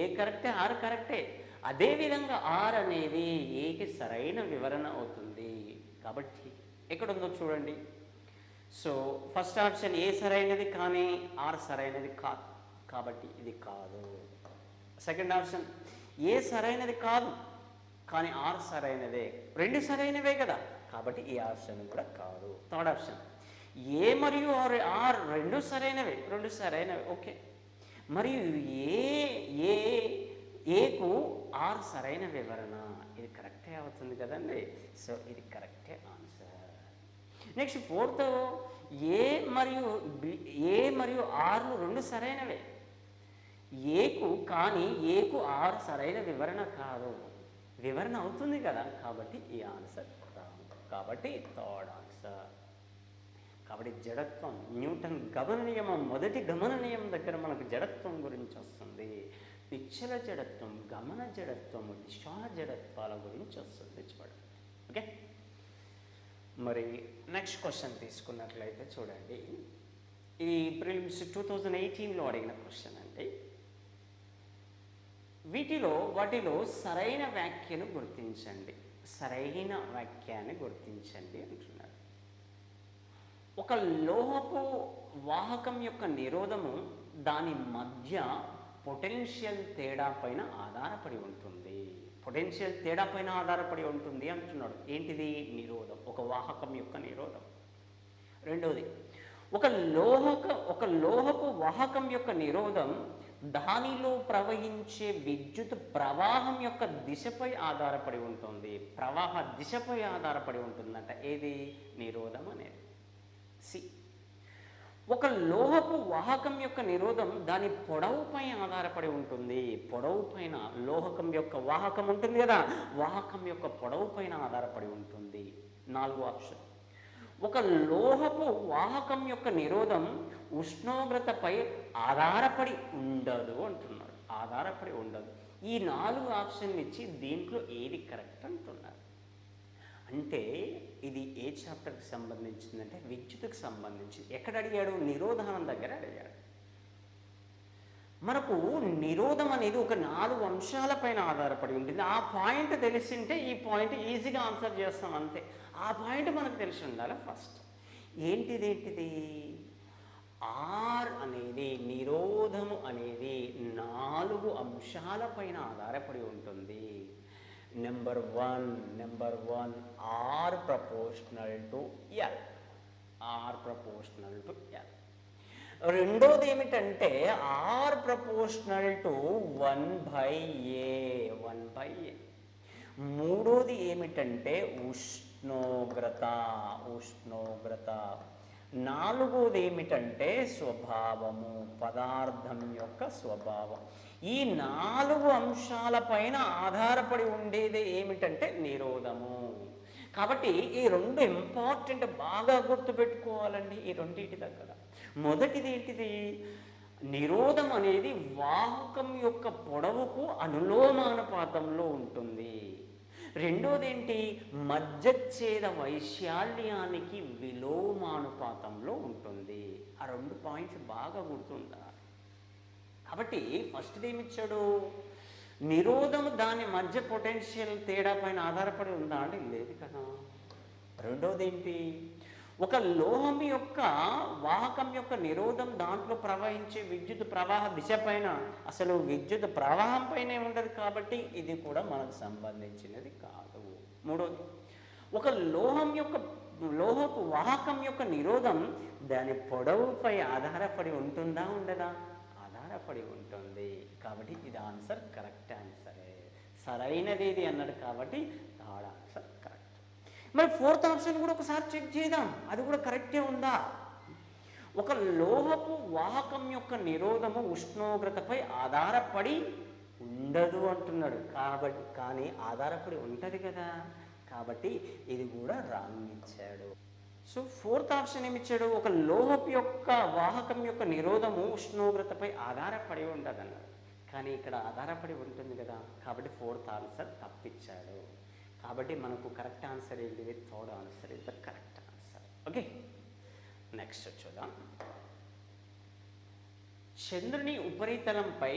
ఏ కరెక్టే ఆర్ కరెక్టే. అదేవిధంగా ఆర్ అనేది ఏకి సరైన వివరణ అవుతుంది. కాబట్టి ఎక్కడుందో చూడండి. సో ఫస్ట్ ఆప్షన్ ఏ సరైనది కానీ ఆర్ సరైనది కాదు, కాబట్టి ఇది కాదు. సెకండ్ ఆప్షన్ ఏ సరైనది కాదు కానీ ఆర్ సరైనదే, రెండు సరైనవే కదా, కాబట్టి ఈ ఆప్షన్ కూడా కాదు. థర్డ్ ఆప్షన్ ఏ మరియు ఆర్ రెండు సరైనవే, రెండు సరైనవే, ఓకే. మరియు ఏకు ఆర్ సరైన వివరణ, ఇది కరెక్టే అవుతుంది కదండి. సో ఇది కరెక్టే ఆన్సర్. నెక్స్ట్ ఫోర్త్ ఏ మరియు ఆర్లు రెండు సరైనవే, ఏకు ఆర్ సరైన వివరణ కాదు, వివరణ అవుతుంది కదా, కాబట్టి ఈ ఆన్సర్ రాంగ్. కాబట్టి థర్డ్ ఆన్సర్. కాబట్టి జడత్వం, న్యూటన్ గమన నియమం, మొదటి గమన నియమం దగ్గర మనకు జడత్వం గురించి వస్తుంది. నిశ్చల జడత్వం, గమన జడత్వము, దిశా జడత్వాల గురించి వస్తుంది చూడండి. ఓకే, మరి నెక్స్ట్ క్వశ్చన్ తీసుకున్నట్లయితే చూడండి. ఈ ప్రిలిమ్స్ 2018లో అడిగిన క్వశ్చన్ అంటే వాటిలో సరైన వ్యాఖ్యను గుర్తించండి, సరైన వాక్యాన్ని గుర్తించండి అంటున్నారు. ఒక లోహపు వాహకం యొక్క నిరోధము దాని మధ్య పొటెన్షియల్ తేడా పైన ఆధారపడి ఉంటుంది. పొటెన్షియల్ తేడా పైన ఆధారపడి ఉంటుంది అంటున్నాడు. ఏంటిది? నిరోధం, ఒక వాహకం యొక్క నిరోధం. రెండవది, ఒక లోహపు వాహకం యొక్క నిరోధం దానిలో ప్రవహించే విద్యుత్ ప్రవాహం యొక్క దిశపై ఆధారపడి ఉంటుంది. ప్రవాహ దిశపై ఆధారపడి ఉంటుందంట. ఏది? నిరోధం అనేది. సి, ఒక లోహపు వాహకం యొక్క నిరోధం దాని పొడవుపై ఆధారపడి ఉంటుంది. పొడవు పైన, లోహకం యొక్క వాహకం ఉంటుంది కదా, వాహకం యొక్క పొడవు పైన ఆధారపడి ఉంటుంది. నాలుగో ఆప్షన్, ఒక లోహపు వాహకం యొక్క నిరోధం ఉష్ణోగ్రతపై ఆధారపడి ఉండదు అంటున్నారు. ఆధారపడి ఉండదు. ఈ 4 ఆప్షన్లు ఇచ్చి దీంట్లో ఏది కరెక్ట్ అంటున్నారు. అంటే ఇది ఏ చాప్టర్కి సంబంధించిందంటే విద్యుత్తుకు సంబంధించి. ఎక్కడ అడిగాడు? నిరోధనం దగ్గర అడిగాడు. మనకు నిరోధం అనేది ఒక 4 అంశాలపైన ఆధారపడి ఉంటుంది. ఆ పాయింట్ తెలిసింటే ఈ పాయింట్ ఈజీగా ఆన్సర్ చేస్తాం అంతే. ఆ పాయింట్ మనకు తెలిసి ఉండాలి ఫస్ట్. ఏంటిది? ఆర్ అనేది, నిరోధము అనేది 4 అంశాలపైన ఆధారపడి ఉంటుంది. Number one R proportional to L. R proportional to L. రెండోది ఏమిటంటే ఆర్ ప్రపోర్షనల్ టు 1/a. మూడోది ఏమిటంటే ఉష్ణోగ్రత. నాలుగోది ఏమిటంటే స్వభావము, పదార్థం యొక్క స్వభావం. ఈ 4 అంశాలపైన ఆధారపడి ఉండేది ఏమిటంటే నిరోధము. కాబట్టి ఈ 2 ఇంపార్టెంట్, బాగా గుర్తుపెట్టుకోవాలండి ఈ రెండింటి దగ్గర. మొదటిది ఏంటిది? నిరోధం అనేది వాహకం యొక్క పొడవుకు అనులోమానుపాతంలో ఉంటుంది. రెండోది ఏంటి? మధ్యచ్ఛేద వైశాల్యానికి విలోమానుపాతంలో ఉంటుంది. ఆ 2 పాయింట్స్ బాగా గుర్తుందా? కాబట్టి ఫస్ట్ది ఏమిచ్చాడు? నిరోధం దాని మధ్య పొటెన్షియల్ తేడా పైన ఆధారపడి ఉందా అంటే లేదు కదా. రెండోది ఏంటి? ఒక లోహం యొక్క వాహకం యొక్క నిరోధం దాంట్లో ప్రవహించే విద్యుత్ ప్రవాహ దిశ పైన, అసలు విద్యుత్ ప్రవాహం పైనే ఉండదు, కాబట్టి ఇది కూడా మనకు సంబంధించినది కాదు. మూడోది, ఒక లోహపు వాహకం యొక్క నిరోధం దాని పొడవుపై ఆధారపడి ఉంటుందా ఉండదా? ఆధారపడి ఉంటుంది. కాబట్టి ఇది ఆన్సర్ కరెక్ట్ ఆన్సరే. సరైనది ఇది అన్నాడు కాబట్టి థర్డ్ ఆన్సర్ కరెక్ట్. మరి ఫోర్త్ ఆప్షన్ కూడా ఒకసారి చెక్ చేద్దాం, అది కూడా కరెక్టే ఉందా. ఒక లోహపు వాహకం యొక్క నిరోధము ఉష్ణోగ్రతపై ఆధారపడి ఉండదు అంటున్నాడు. కాబట్టి కానీ ఆధారపడి ఉంటుంది కదా, కాబట్టి ఇది కూడా రాంగ్ ఇచ్చాడు. సో ఫోర్త్ ఆప్షన్ ఏమి ఇచ్చాడు, ఒక లోహపు యొక్క వాహకం యొక్క నిరోధము ఉష్ణోగ్రతపై ఆధారపడి ఉండదు అన్నాడు. కానీ ఇక్కడ ఆధారపడి ఉంటుంది కదా, కాబట్టి ఫోర్త్ ఆన్సర్ తప్పిచ్చాడు. కాబట్టి మనకు కరెక్ట్ ఆన్సర్ ఏంటిది, third answer is the correct answer. Okay, next చూద్దాం. చంద్రుని ఉపరితలంపై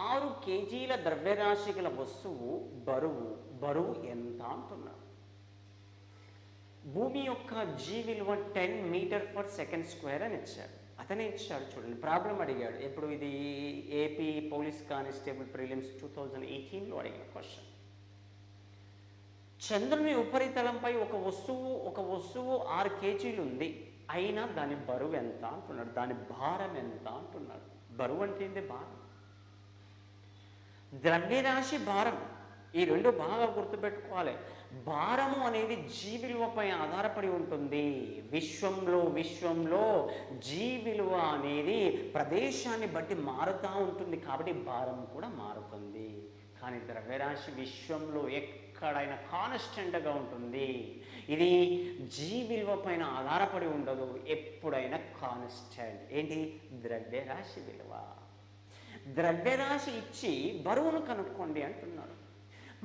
6 కేజీల ద్రవ్యరాశి గల వస్తువు బరువు ఎంత అంటున్నాడు. భూమి యొక్క జీ విలువ 10 మీటర్ పర్ సెకండ్ స్క్వేర్ అని ఇచ్చాడు. అతనే ఇచ్చాడు. చూడండి, ప్రాబ్లం అడిగాడు. ఇప్పుడు ఇది ఏపీ పోలీస్ కానిస్టేబుల్ ప్రిలిమ్స్ 2018లో అడిగిన క్వశ్చన్. చంద్రుని ఉపరితలంపై ఒక వస్తువు 6 కేజీలు ఉంది, అయినా దాని బరువు ఎంత అంటున్నాడు, దాని భారం ఎంత అంటున్నాడు. బరువు అంటే ఏంటి, భారం. ద్రవ్యరాశి, భారం, ఈ రెండు బాగా గుర్తుపెట్టుకోవాలి. భారము అనేది జీ విలువపై ఆధారపడి ఉంటుంది. విశ్వంలో జీ విలువ అనేది ప్రదేశాన్ని బట్టి మారుతూ ఉంటుంది, కాబట్టి భారం కూడా మారుతుంది. కానీ ద్రవ్యరాశి విశ్వంలో ఎక్కడైనా కాన్స్టెంట్గా ఉంటుంది. ఇది జీ విలువ పైన ఆధారపడి ఉండదు, ఎప్పుడైనా కాన్స్టెంట్. ఏంటి, ద్రవ్యరాశి విలువ. ద్రవ్యరాశి ఇచ్చి బరువును కనుక్కోండి అంటున్నాడు.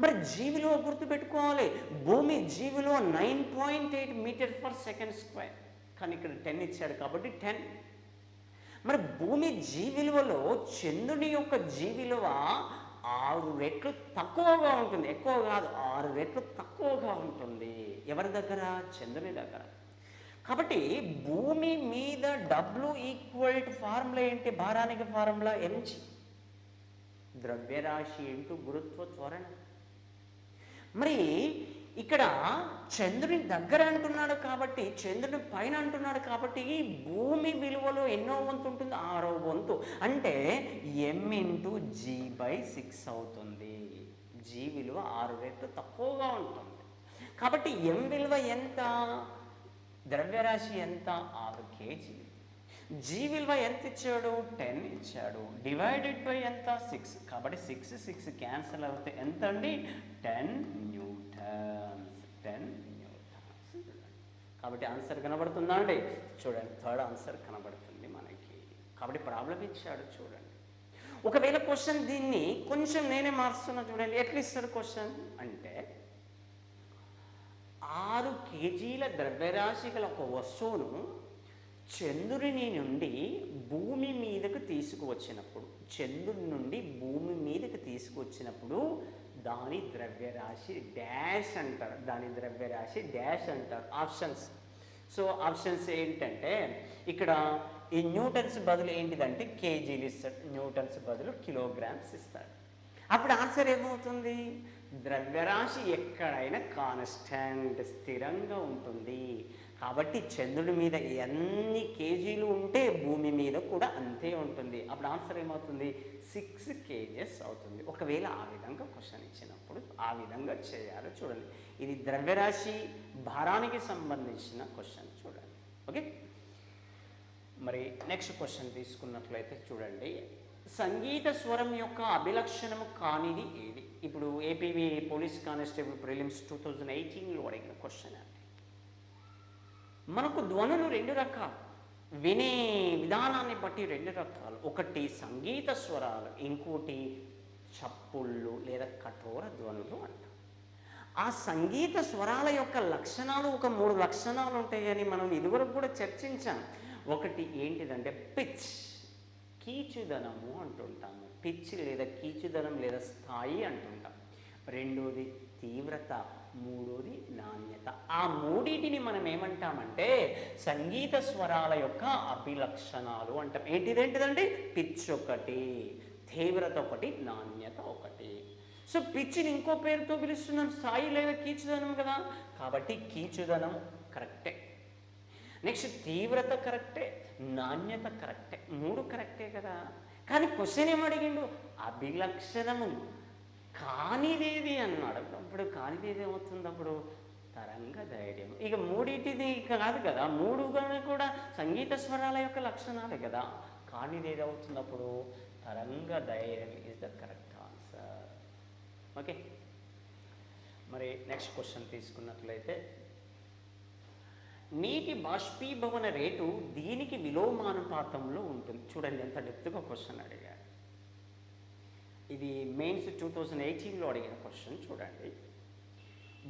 మరి జీ విలువ గుర్తుపెట్టుకోవాలి. భూమి జీ విలువ 9.8 మీటర్ పర్ సెకండ్ స్క్వేర్, కానీ ఇక్కడ 10 ఇచ్చాడు కాబట్టి 10. మరి భూమి జీ విలువలో చంద్రుని యొక్క జీ విలువ 6 రెట్లు తక్కువగా ఉంటుంది, ఎక్కువ కాదు, 6 రెట్లు తక్కువగా ఉంటుంది. ఎవరి దగ్గర, చంద్రుని దగ్గర. కాబట్టి భూమి మీద డబ్ల్యూ ఈక్వల్ టు ఫార్ములా ఏంటి, భారానికి ఫార్ములా mg, ద్రవ్యరాశి ఇంటూ గురుత్వ త్వరణ. మరి ఇక్కడ చంద్రుని దగ్గర అంటున్నాడు కాబట్టి, చంద్రుని పైన అంటున్నాడు కాబట్టి భూమి విలువలో ఎన్నో వంతు ఉంటుంది, 6వ వంతు. అంటే m/g/6 అవుతుంది. జీ విలువ 6 రెట్లు తక్కువగా ఉంటుంది. కాబట్టి m విలువ ఎంత, ద్రవ్యరాశి ఎంత, 6 కేజీ. జీ విలువ ఎంత ఇచ్చాడు, 10 ఇచ్చాడు. డివైడెడ్ బై ఎంత, 6. కాబట్టి 6 క్యాన్సిల్ అవుతే ఎంత అండి, 10 న్యూటన్స్. 10 న్యూటన్స్. కాబట్టి ఆన్సర్ కనబడుతుందా అండి, చూడండి, థర్డ్ ఆన్సర్ కనబడుతుంది మనకి. కాబట్టి ప్రాబ్లం ఇచ్చాడు చూడండి. ఒకవేళ క్వశ్చన్ దీన్ని కొంచెం నేనే మారుస్తున్నా చూడండి. ఎట్లా ఇస్తాడు క్వశ్చన్ అంటే, 6 కేజీల ద్రవ్యరాశి గల ఒక వస్తువును చంద్రుని నుండి భూమి మీదకు తీసుకువచ్చినప్పుడు, చంద్రుని నుండి భూమి మీదకు తీసుకువచ్చినప్పుడు దాని ద్రవ్యరాశి డాష్ అంటారు, దాని ద్రవ్యరాశి డాష్ అంటారు. ఆప్షన్స్. సో ఆప్షన్స్ ఏంటంటే, ఇక్కడ ఈ న్యూటన్స్ బదులు ఏంటిదంటే కేజీలు ఇస్తాడు, న్యూటన్స్ బదులు కిలోగ్రామ్స్ ఇస్తాడు. అప్పుడు ఆన్సర్ ఏమవుతుంది, ద్రవ్యరాశి ఎక్కడైనా కాన్స్టెంట్, స్థిరంగా ఉంటుంది. కాబట్టి చంద్రుడి మీద ఎన్ని కేజీలు ఉంటే భూమి మీద కూడా అంతే ఉంటుంది. అప్పుడు ఆన్సర్ ఏమవుతుంది, 6 కేజెస్ అవుతుంది. ఒకవేళ ఆ విధంగా క్వశ్చన్ ఇచ్చినప్పుడు ఆ విధంగా చేయాలి. చూడండి, ఇది ద్రవ్యరాశి భారానికి సంబంధించిన క్వశ్చన్ చూడండి. ఓకే, మరి నెక్స్ట్ క్వశ్చన్ తీసుకున్నట్లయితే చూడండి, సంగీత స్వరం యొక్క అభిలక్షణము కానిది ఏది. ఇప్పుడు ఏపీవి పోలీస్ కానిస్టేబుల్ ప్రిలిమ్స్ 2018లో అడిగిన క్వశ్చన్ అండి. మనకు ధ్వనులు 2 రకాలు, వినే విధానాన్ని బట్టి 2 రకాలు. ఒకటి సంగీత స్వరాలు, ఇంకోటి చప్పుళ్ళు లేదా కఠోర ధ్వనులు అంటారు. ఆ సంగీత స్వరాల యొక్క లక్షణాలు ఒక 3 లక్షణాలు ఉంటాయని మనం ఇదివరకు కూడా చర్చించాం. ఒకటి ఏంటిదంటే పిచ్, కీచుదనము అంటుంటాము. పిచ్ లేదా కీచుదనం లేదా స్థాయి అంటుంటాం. రెండోది తీవ్రత, మూడోది నాణ్యత. ఆ మూడింటిని మనం ఏమంటామంటే సంగీత స్వరాల యొక్క అభిలక్షణాలు అంటాం. ఏంటిదేంటిదండి, పిచ్ ఒకటి, తీవ్రత ఒకటి, నాణ్యత ఒకటి. సో పిచ్చిని ఇంకో పేరుతో పిలుస్తున్నాం, స్థాయి లేదా కీచుదనం కదా, కాబట్టి కీచుదనం కరెక్టే. నెక్స్ట్ తీవ్రత కరెక్టే, నాణ్యత కరెక్టే, మూడు కరెక్టే కదా. కానీ క్వశ్చన్ ఏమడిగిండు, అభిలక్షణము కానిదేది అన్నాడు. అప్పుడు కానిదేది ఏమవుతుంది అప్పుడు, తరంగ ధైర్యం. ఇక మూడింటిది కాదు కదా, మూడుగా కూడా సంగీత స్వరాల యొక్క లక్షణాలే కదా. కానిదేది అవుతుంది అప్పుడు, తరంగ ధైర్యం is the correct answer. Okay, మరి నెక్స్ట్ క్వశ్చన్ తీసుకున్నట్లయితే, నీటి బాష్పీభవన రేటు దీనికి విలోమానుపాతంలో ఉంటుంది. చూడండి ఎంత డెప్త్గా క్వశ్చన్ అడిగాడు. ఇది మెయిన్స్ 2018లో అడిగిన క్వశ్చన్. చూడండి,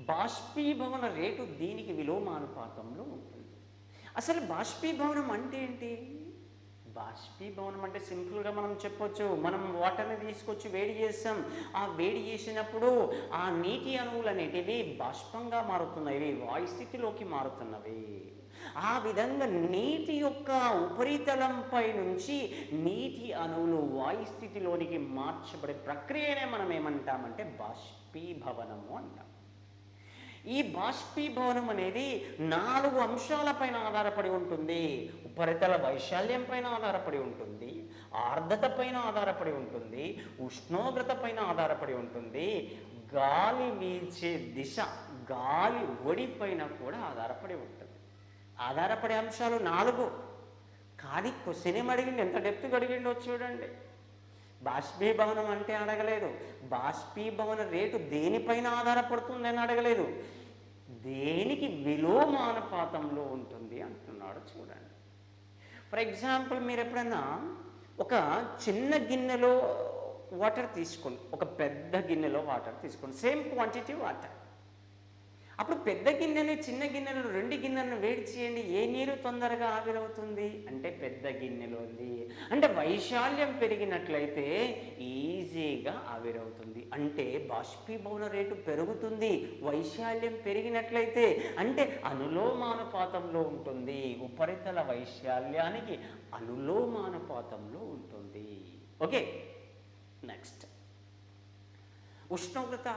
బాష్పీభవన రేటు దీనికి విలోమానుపాతంలో ఉంటుంది. అసలు బాష్పీభవనం అంటే ఏంటి? బాష్పీభవనం అంటే సింపుల్గా మనం చెప్పొచ్చు, మనం వాటర్ని తీసుకొచ్చి వేడి చేస్తాం. ఆ వేడి చేసినప్పుడు ఆ నీటి అణువులు అనేటివి బాష్పంగా మారుతున్నవి, వాయు స్థితిలోకి మారుతున్నవి. ఆ విధంగా నీటి యొక్క ఉపరితలంపై నుంచి నీటి అణువులు వాయు స్థితిలోనికి మార్చబడే ప్రక్రియనే మనం ఏమంటామంటే బాష్పీభవనము అంటాం. ఈ బాష్పీభవనం అనేది 4 అంశాలపైన ఆధారపడి ఉంటుంది. ఉపరితల వైశాల్యం పైన ఆధారపడి ఉంటుంది, ఆర్ద్రత పైన ఆధారపడి ఉంటుంది, ఉష్ణోగ్రత పైన ఆధారపడి ఉంటుంది, గాలి వీచే దిశ, గాలి ఒడి పైన కూడా ఆధారపడి ఉంటుంది. ఆధారపడే అంశాలు 4. కానీ క్వశ్చన్ ఏం అడిగింది, ఎంత డెప్త్గా అడిగిండో చూడండి. బాష్పీభవనం అంటే అడగలేదు, బాష్పీభవన రేటు దేనిపైన ఆధారపడుతుందని అడగలేదు, దేనికి విలోమానుపాతంలో ఉంటుంది అంటున్నాడు. చూడండి, ఫర్ ఎగ్జాంపుల్ మీరు ఎప్పుడైనా ఒక చిన్న గిన్నెలో వాటర్ తీసుకోండి, ఒక పెద్ద గిన్నెలో వాటర్ తీసుకోండి, సేమ్ క్వాంటిటీ వాటర్. అప్పుడు పెద్ద గిన్నెని చిన్న గిన్నెలు 2 గిన్నెలను వేడి చేయండి, ఏ నీరు తొందరగా ఆవిరవుతుంది అంటే పెద్ద గిన్నెలోది. అంటే వైశాల్యం పెరిగినట్లయితే ఈజీగా ఆవిరవుతుంది, అంటే బాష్పీభవన రేటు పెరుగుతుంది. వైశాల్యం పెరిగినట్లయితే అంటే అనులోమానుపాతంలో ఉంటుంది, ఉపరితల వైశాల్యానికి అనులోమానుపాతంలో ఉంటుంది. ఓకే, నెక్స్ట్ ఉష్ణోగ్రత.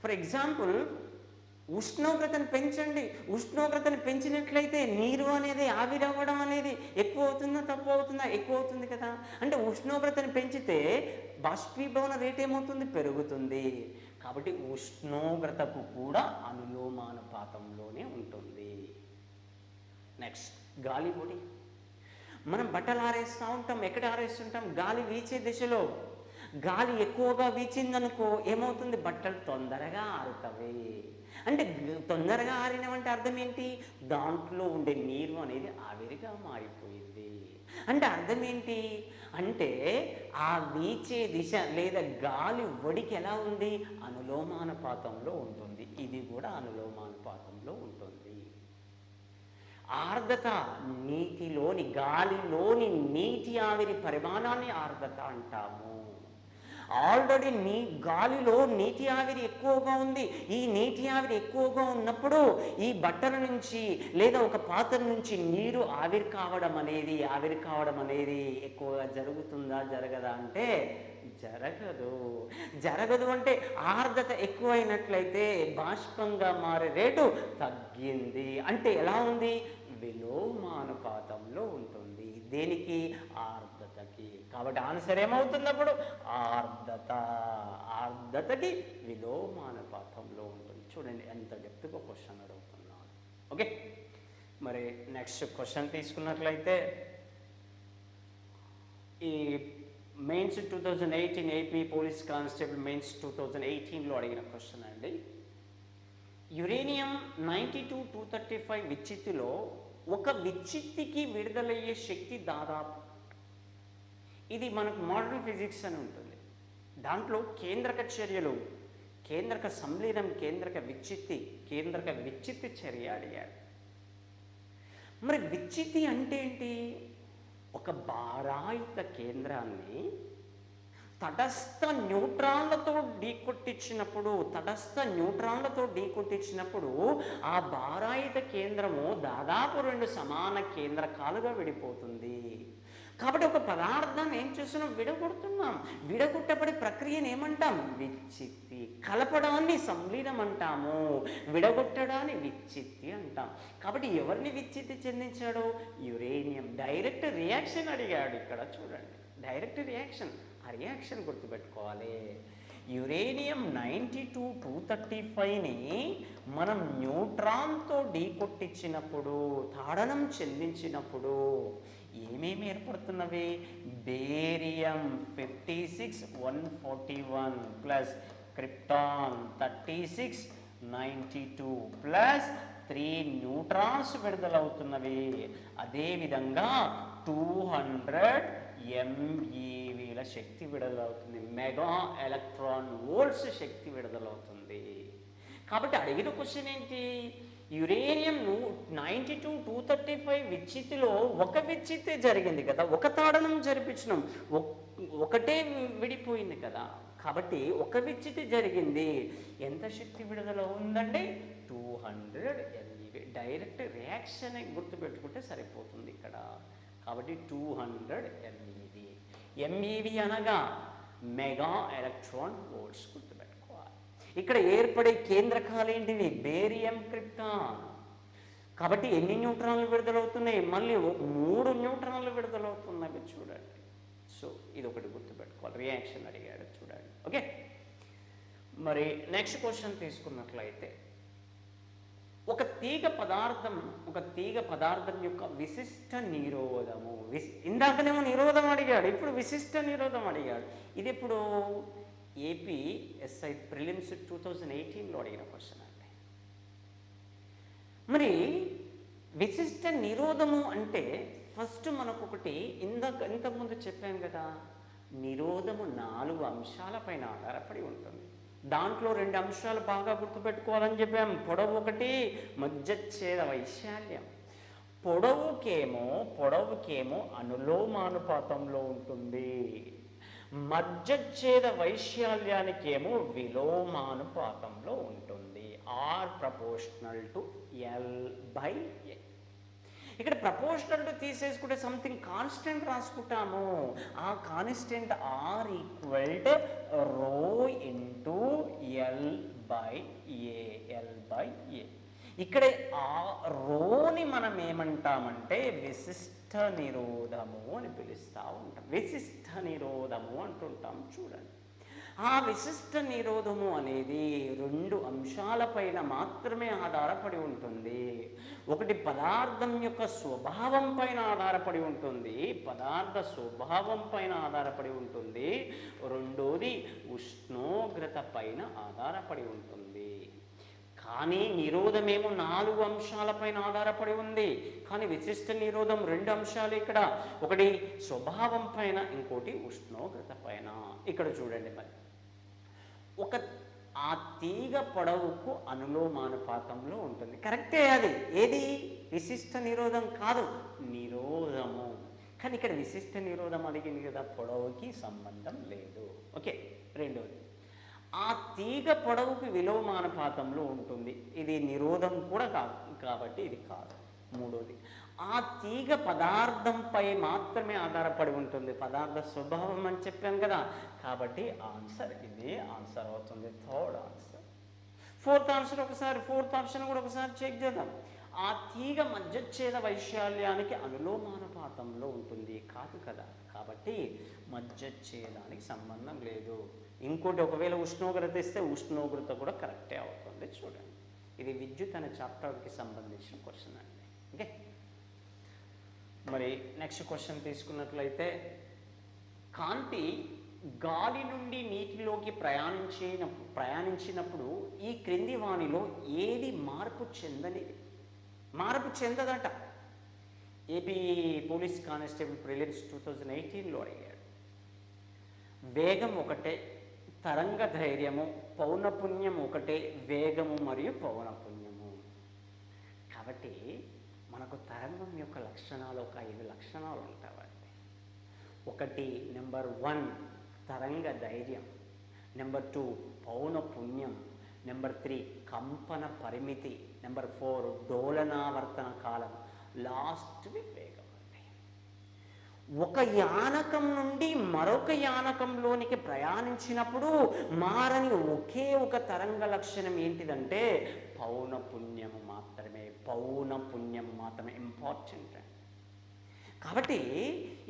ఫర్ ఎగ్జాంపుల్ ఉష్ణోగ్రతను పెంచండి, ఉష్ణోగ్రతను పెంచినట్లయితే నీరు అనేది ఆవిరవ్వడం అనేది ఎక్కువ అవుతుందా తక్కువ అవుతుందా? ఎక్కువ అవుతుంది కదా. అంటే ఉష్ణోగ్రతను పెంచితే బాష్పీభవన రేట్ ఏమవుతుంది, పెరుగుతుంది. కాబట్టి ఉష్ణోగ్రతకు కూడా అనులోమానుపాతంలోనే ఉంటుంది. నెక్స్ట్ గాలి ఒడి. మనం బట్టలు ఆరేస్తూ ఉంటాం, ఎక్కడ ఆరేస్తుంటాం, గాలి వీచే దిశలో. గాలి ఎక్కువగా వీచిందనుకో ఏమవుతుంది, బట్టలు తొందరగా ఆరుతాయి. అంటే తొందరగా ఆరినవంటే అర్థం ఏంటి, దాంట్లో ఉండే నీరు అనేది ఆవిరిగా మారిపోయింది. అంటే అర్థం ఏంటి అంటే ఆ వీచే దిశ లేదా గాలి ఒడికి ఎలా ఉంది, అనులోమానుపాతంలో ఉంటుంది. ఇది కూడా అనులోమానుపాతంలో ఉంటుంది. ఆర్ద్రత, నీటిలోని గాలిలోని నీటి ఆవిరి పరిమాణాన్ని ఆర్ద్రత అంటాము. ఆల్రెడీ గాలిలో నీటి ఆవిరి ఎక్కువగా ఉంది. ఈ నీటి ఆవిరి ఎక్కువగా ఉన్నప్పుడు ఈ బట్టల నుంచి లేదా ఒక పాత్ర నుంచి నీరు ఆవిరి కావడం అనేది ఎక్కువగా జరుగుతుందా జరగదా అంటే జరగదు. అంటే ఆర్ద్రత ఎక్కువైనట్లయితే బాష్పంగా మారే రేటు తగ్గింది. అంటే ఎలా ఉంది, విలోమానుపాతంలో ఉంటుంది. దేనికి, ఆర్ద్రతకి. కాబట్టి ఆన్సర్ ఏమవుతుంది అప్పుడు, ఆర్ద్రతకి విలోమానుపాతంలో ఉంటుంది. చూడండి ఎంత డెప్త్గా క్వశ్చన్ అడుగుతున్నాను. ఓకే, మరి నెక్స్ట్ క్వశ్చన్ తీసుకున్నట్లయితే ఈ mains 2018 AP police constable mains 2018లో అడిగిన క్వశ్చన్ అండి. యురేనియం 92-235 విచ్చిత్తిలో ఒక విచ్చిత్తికి విడుదలయ్యే శక్తి దాదాపు, ఇది మనకు మోడర్న్ ఫిజిక్స్ అని ఉంటుంది. దాంట్లో కేంద్రక చర్యలు, కేంద్రక సంలీనం, కేంద్రక విచ్చిత్తి చర్య అడిగాడు. మరి విచ్చిత్తి అంటే ఏంటి, ఒక భారాయుత కేంద్రాన్ని తటస్థ న్యూట్రాన్లతో ఢీకొట్టించినప్పుడు ఆ భారాయుత కేంద్రము దాదాపు 2 సమాన కేంద్రకాలుగా విడిపోతుంది. కాబట్టి ఒక పదార్థాన్ని ఏం చేస్తున్నాం, విడగొడుతున్నాం. విడగొట్టబడే ప్రక్రియను ఏమంటాం, విచ్చిత్తి. కలపడాన్ని సంలీనం అంటాము, విడగొట్టడాన్ని విచ్చిత్తి అంటాం. కాబట్టి ఎవరిని విచ్చిత్తి చెందించాడు, యురేనియం. డైరెక్ట్ రియాక్షన్ అడిగాడు ఇక్కడ, చూడండి డైరెక్ట్ రియాక్షన్. ఆ రియాక్షన్ గుర్తుపెట్టుకోవాలి. యురేనియం 92-235ని మనం న్యూట్రాన్తో ఢీకొట్టించినప్పుడు, తాడనం చెందించినప్పుడు ఏమేమి ఏర్పడుతున్నవి, barium 56-141 plus krypton 36-92 plus 3 neutrons విడుదలవుతున్నవి. అదేవిధంగా 200 MeVల శక్తి విడుదలవుతుంది, మెగా ఎలక్ట్రాన్ వోల్ట్స్ శక్తి విడుదలవుతుంది. కాబట్టి అడిగిన క్వశ్చన్ ఏంటి, యురేనియం 92-235 విచ్చితిలో ఒక విచ్చితే జరిగింది కదా, ఒక తాడనం జరిపించినాం, ఒకటే విడిపోయింది కదా. కాబట్టి ఒక విచ్చితి జరిగింది, ఎంత శక్తి విడుదల ఉందండి, 200 MeV. డైరెక్ట్ రియాక్షన్ గుర్తుపెట్టుకుంటే సరిపోతుంది ఇక్కడ. కాబట్టి 200 MeV. MeV అనగా మెగా ఎలక్ట్రాన్ వోల్ట్స్ గుర్తుపెట్టుకోవాలి. ఇక్కడ ఏర్పడే కేంద్రకాలు ఏంటివి, బేరియం, క్రిప్టాన్. కాబట్టి ఎన్ని న్యూట్రాన్లు విడుదలవుతున్నాయి, మళ్ళీ 3 న్యూట్రాన్లు విడుదలవుతున్నవి చూడండి. సో ఇది ఒకటి గుర్తుపెట్టుకోవాలి, రియాక్షన్ అడిగాడు చూడండి. ఓకే, మరి నెక్స్ట్ క్వశ్చన్ తీసుకున్నట్లయితే, ఒక తీగ పదార్థం యొక్క విశిష్ట నిరోధము. ఇందాకనేమో నిరోధం అడిగాడు, ఇప్పుడు విశిష్ట నిరోధం అడిగాడు. ఇది ఇప్పుడు ఏపీఎస్ఐ ప్రిలిమ్స్ 2018లో అడిగిన క్వశ్చన్ అండి. మరి విశిష్ట నిరోధము అంటే ఫస్ట్ మనకు ఒకటి ఇంతకుముందు చెప్పాను కదా, నిరోధము 4 అంశాలపైన ఆధారపడి ఉంటుంది. దాంట్లో 2 అంశాలు బాగా గుర్తుపెట్టుకోవాలని చెప్పాం. పొడవు ఒకటి, మధ్యచ్ఛేద వైశాల్యం. పొడవుకేమో అనులోమానుపాతంలో ఉంటుంది, మధ్యచ్ఛేద వైశాల్యానికేమో విలోమానుపాతంలో ఉంటుంది. R proportional to L/A. ఇక్కడ ప్రపోర్షనల్ టు తీసేసుకుంటే సంథింగ్ కాన్స్టెంట్ రాసుకుంటాము. ఆ కాన్స్టెంట్ R = ρ ఇంటూ L/A. ఇక్కడ ఆ రోని మనం ఏమంటామంటే విశిష్ట నిరోధము అని పిలుస్తూ ఉంటాం. విశిష్ట నిరోధము అంటుంటాం చూడండి. ఆ విశిష్ట నిరోధము అనేది 2 అంశాలపైన మాత్రమే ఆధారపడి ఉంటుంది. ఒకటి పదార్థం యొక్క స్వభావం పైన ఆధారపడి ఉంటుంది, రెండోది ఉష్ణోగ్రత పైన ఆధారపడి ఉంటుంది. కానీ నిరోధమేమో 4 అంశాలపైన ఆధారపడి ఉంది, కానీ విశిష్ట నిరోధం 2 అంశాలు ఇక్కడ, ఒకటి స్వభావం పైన, ఇంకోటి ఉష్ణోగ్రత పైన. ఇక్కడ చూడండి, మరి ఆ తీగ పొడవుకు అనులోమానుపాతంలో ఉంటుంది. కరెక్టే, అది ఏది విశిష్ట నిరోధం కాదు, నిరోధము. కానీ ఇక్కడ విశిష్ట నిరోధం అడిగింది కదా, పొడవుకి సంబంధం లేదు. ఓకే, రెండోది ఆ తీగ పొడవుకు విలోమానుపాతంలో ఉంటుంది, ఇది నిరోధం కూడా కాదు కాబట్టి ఇది కాదు. మూడోది ఆ తీగ పదార్థంపై మాత్రమే ఆధారపడి ఉంటుంది, పదార్థ స్వభావం అని చెప్పాను కదా, కాబట్టి ఆన్సర్ ఇది ఆన్సర్ అవుతుంది, థర్డ్ ఆన్సర్. ఫోర్త్ ఆప్షన్ కూడా ఒకసారి చెక్ చేద్దాం. ఆ తీగ మధ్యచ్ఛేద వైశాల్యానికి అనులోమానుపాతంలో ఉంటుంది, కాదు కదా, కాబట్టి మధ్యచ్ఛేదానికి సంబంధం లేదు. ఇంకోటి ఒకవేళ ఉష్ణోగ్రత ఇస్తే ఉష్ణోగ్రత కూడా కరెక్టే అవుతుంది చూడండి. ఇది విద్యుత్ అనే చాప్టర్కి సంబంధించిన క్వశ్చన్ అండి. ఓకే, మరి నెక్స్ట్ క్వశ్చన్ తీసుకున్నట్లయితే, కాంతి గాలి నుండి నీటిలోకి ప్రయాణించినప్పుడు ఈ క్రింది వానిలో ఏది మార్పు చెందదట. ఏపీ పోలీస్ కానిస్టేబుల్ ప్రిలిమ్స్ 2018లో అడిగాడు. వేగం ఒకటే, తరంగ ధైర్యము, పౌనపున్యం ఒకటే, వేగము మరియు పౌనపున్యము. కాబట్టి మనకు తరంగం యొక్క లక్షణాలు ఒక 5 లక్షణాలు ఉంటాయండి. ఒకటి, నెంబర్ 1 తరంగ ధైర్యం, నెంబర్ 2 పౌనపున్యం, నెంబర్ 3 కంపన పరిమితి, నెంబర్ 4 డోలనావర్తన కాలం, లాస్ట్వి వేగం అండి. ఒక యానకం నుండి మరొక యానకంలోనికి ప్రయాణించినప్పుడు మారని ఒకే ఒక తరంగ లక్షణం ఏంటిదంటే పౌనపున్యము మాత్రమే. పౌనపున్యం మాత్రమే ఇంపార్టెంట్. కాబట్టి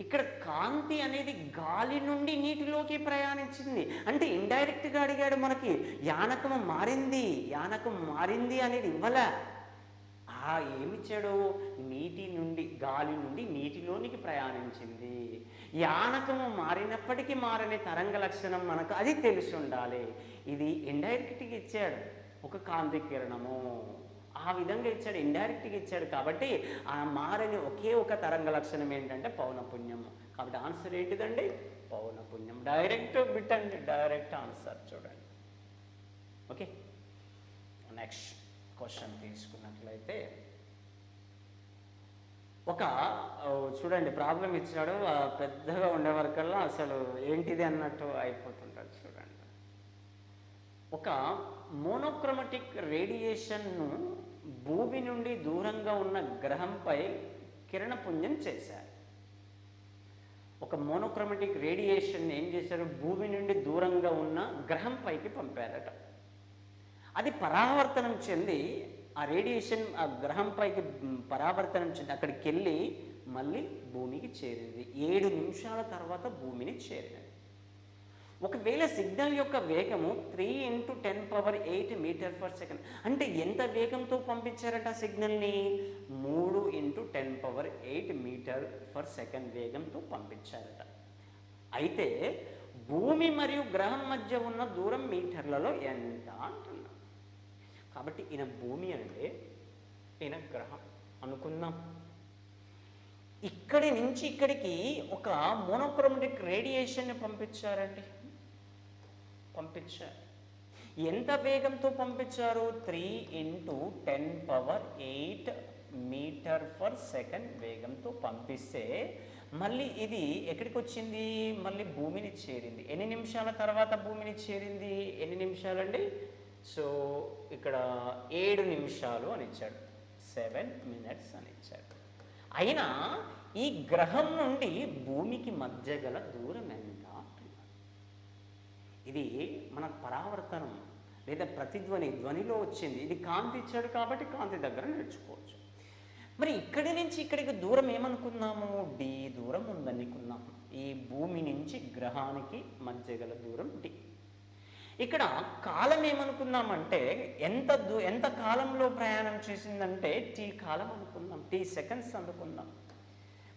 ఇక్కడ కాంతి అనేది గాలి నుండి నీటిలోకి ప్రయాణించింది అంటే ఇండైరెక్ట్గా అడిగాడు మనకి. యానకం మారింది అనేది ఇవ్వలే. ఏమిచ్చాడు? నీటి నుండి గాలి నుండి నీటిలోనికి ప్రయాణించింది. యానకము మారినప్పటికీ మారని తరంగ లక్షణం మనకు అది తెలిసి ఉండాలి. ఇది ఇండైరెక్ట్గా ఇచ్చాడు, ఒక కాంతి కిరణము ఆ విధంగా ఇచ్చాడు, ఇండైరెక్ట్గా ఇచ్చాడు. కాబట్టి ఆ మారని ఒకే ఒక తరంగ లక్షణం ఏంటంటే పౌనపున్యం. కాబట్టి ఆన్సర్ ఏంటిదండి? పౌనపున్యం. డైరెక్ట్ బిట్ అండి, డైరెక్ట్ ఆన్సర్. చూడండి. ఓకే, నెక్స్ట్ క్వశ్చన్ తీసుకున్నట్లయితే చూడండి ప్రాబ్లం ఇచ్చాడు. పెద్దగా ఉండేవరకల్లా అసలు ఏంటిది అన్నట్టు అయిపోతుంటాడు. చూడండి, ఒక మోనోక్రోమాటిక్ రేడియేషన్ను భూమి నుండి దూరంగా ఉన్న గ్రహంపై కిరణపుంజం చేశారు. ఒక మోనోక్రోమాటిక్ రేడియేషన్ ఏం చేశారు? భూమి నుండి దూరంగా ఉన్న గ్రహంపైకి పంపారట. అది పరావర్తనం చెంది ఆ రేడియేషన్ ఆ గ్రహంపైకి పరావర్తనం చెంది అక్కడికి వెళ్ళి మళ్ళీ భూమికి చేరింది. 7 నిమిషాల తర్వాత భూమిని చేరినది. ఒకవేళ సిగ్నల్ యొక్క వేగము 3 × 10⁸ మీటర్/సెకండ్. అంటే ఎంత వేగంతో పంపించారట సిగ్నల్ని? 3 × 10⁸ మీటర్/సెకండ్ వేగంతో పంపించారట. అయితే భూమి మరియు గ్రహం మధ్య ఉన్న దూరం మీటర్లలో ఎంత అంటున్నాం. కాబట్టి ఈయన భూమి అంటే ఈయన గ్రహం అనుకుందాం. ఇక్కడి నుంచి ఇక్కడికి ఒక మోనోక్రోమాటిక్ రేడియేషన్ పంపించారండి. ఎంత వేగంతో పంపించారు? 3 × 10⁸ మీటర్/సెకండ్ వేగంతో పంపిస్తే మళ్ళీ ఇది ఎక్కడికి వచ్చింది? మళ్ళీ భూమిని చేరింది. ఎన్ని నిమిషాల తర్వాత భూమిని చేరింది? ఎన్ని నిమిషాలండి? సో ఇక్కడ 7 నిమిషాలు అని ఇచ్చాడు, 7 minutes అని ఇచ్చాడు. అయినా ఈ గ్రహం నుండి భూమికి మధ్య గల దూరం ఎంత అంటున్నాడు. ఇది మన పరావర్తనం లేదా ప్రతిధ్వని, ధ్వనిలో వచ్చింది. ఇది కాంతి ఇచ్చాడు కాబట్టి కాంతి దగ్గర నేర్చుకోవచ్చు. మరి ఇక్కడి నుంచి ఇక్కడికి దూరం ఏమనుకున్నాము? d దూరం ఉందనుకున్నాము. ఈ భూమి నుంచి గ్రహానికి మధ్య గల దూరం d. ఇక్కడ కాలం ఏమనుకున్నామంటే ఎంత కాలంలో ప్రయాణం చేసిందంటే t కాలం అనుకుందాం, t సెకండ్స్ అనుకుందాం.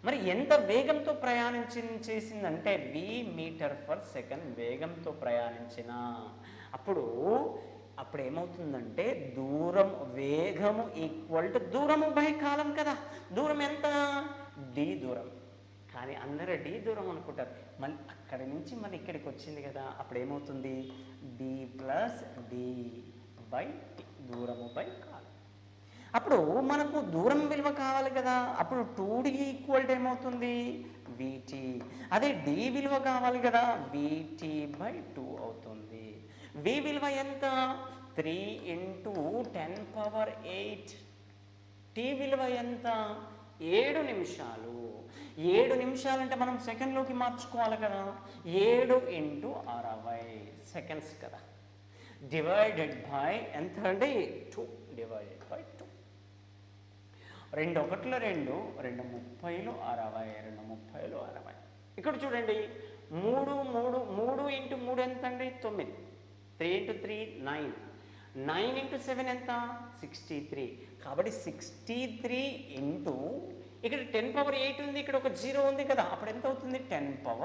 మరి ఎంత వేగంతో చేసిందంటే v మీటర్/సెకండ్ వేగంతో ప్రయాణించిన అప్పుడు ఏమవుతుందంటే వేగము ఈక్వల్ టు దూరము బై కాలం కదా. దూరం ఎంత? d దూరం. కానీ అందరూ d దూరం అనుకుంటారు. మళ్ళీ అక్కడి నుంచి మళ్ళీ ఇక్కడికి వచ్చింది కదా. అప్పుడు ఏమవుతుంది? d + d / t, దూరము బై కాలం. అప్పుడు మనకు దూరం విలువ కావాలి కదా. అప్పుడు 2d ఈక్వల్ ఏమవుతుంది? vt. అదే d విలువ కావాలి కదా, vt/2 అవుతుంది. v విలువ ఎంత? 3 × 10⁸. t విలువ ఎంత? 7 నిమిషాలు. 7 నిమిషాలంటే మనం సెకండ్లోకి మార్చుకోవాలి కదా. 7 × 60 సెకండ్స్ కదా. డివైడెడ్ బై ఎంత అండి? 2. Divided by 2. 2 1 2, 2 30 60, 2 30 60. ఇక్కడ చూడండి 3 × 3 ఎంత అండి? 9. 3 × 3 9. 9 × 7 ఎంత? 63. కాబట్టి 63 ఇంటూ ఇక్కడ 10⁸ ఉంది, ఇక్కడ ఒక 0 ఉంది కదా. అప్పుడు ఎంత అవుతుంది? 10⁹.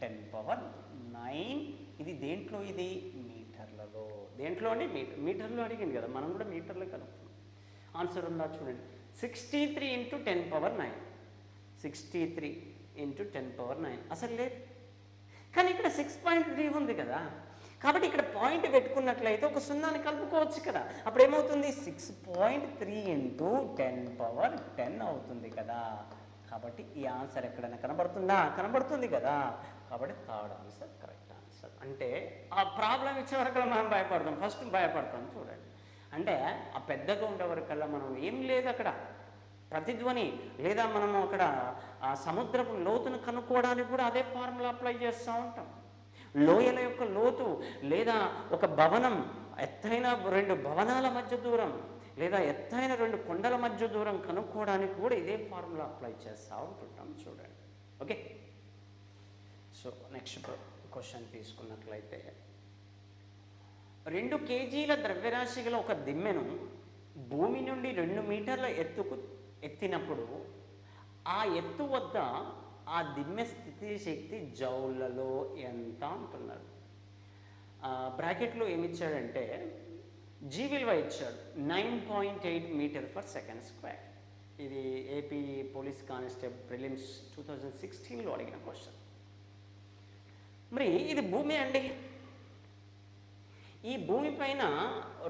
10⁹. ఇది దేంట్లో? ఇది మీటర్లలో. దేంట్లో అండి? మీటర్లో అడిగింది కదా, మనం కూడా మీటర్లో కలుపుతాం. ఆన్సర్ ఉందా చూడండి. 63 × 10⁹. 63 × 10⁹ అసలు లేదు. కానీ ఇక్కడ 6.3 ఉంది కదా. కాబట్టి ఇక్కడ పాయింట్ పెట్టుకున్నట్లయితే ఒక సున్నాన్ని కలుపుకోవచ్చు కదా. అప్పుడు ఏమవుతుంది? 6.3 × 10⁻10 అవుతుంది కదా. కాబట్టి ఈ ఆన్సర్ ఎక్కడైనా కనబడుతుందా? కనబడుతుంది కదా. కాబట్టి థర్డ్ ఆన్సర్ కరెక్ట్ ఆన్సర్. అంటే ఆ ప్రాబ్లం ఇచ్చే వరకల్లా మనం భయపడతాం, ఫస్ట్ భయపడతాం. చూడండి, అంటే ఆ పెద్దగా ఉండే వరకల్లా మనం ఏం లేదు అక్కడ ప్రతిధ్వని లేదా మనము అక్కడ ఆ సముద్రపు లోతును కనుక్కోవడానికి కూడా అదే ఫార్ములా అప్లై చేస్తూ ఉంటాం. లోయల యొక్క లోతు లేదా ఒక భవనం ఎత్తైన 2 భవనాల మధ్య దూరం లేదా ఎత్తైన 2 కొండల మధ్య దూరం కనుక్కోవడానికి కూడా ఇదే ఫార్ములా అప్లై చేస్తూ ఉంటుంటాం. చూడండి. ఓకే, సో నెక్స్ట్ క్వశ్చన్ తీసుకున్నట్లయితే 2 కేజీల ద్రవ్యరాశి గల ఒక దిమ్మెను భూమి నుండి 2 మీటర్ల ఎత్తినప్పుడు ఆ ఎత్తు వద్ద ఆ దిమ్మె స్థితి శక్తి జౌళ్లలో ఎంత అంటున్నారు. బ్రాకెట్లో ఏమిచ్చాడంటే జీ విలువ ఇచ్చాడు 9.8 మీటర్ పర్ సెకండ్ స్క్వేర్. ఇది ఏపీ పోలీస్ కానిస్టేబుల్ ప్రిలిమ్స్ 2016లో అడిగిన క్వశ్చన్. మరి ఇది భూమి అండి. ఈ భూమి పైన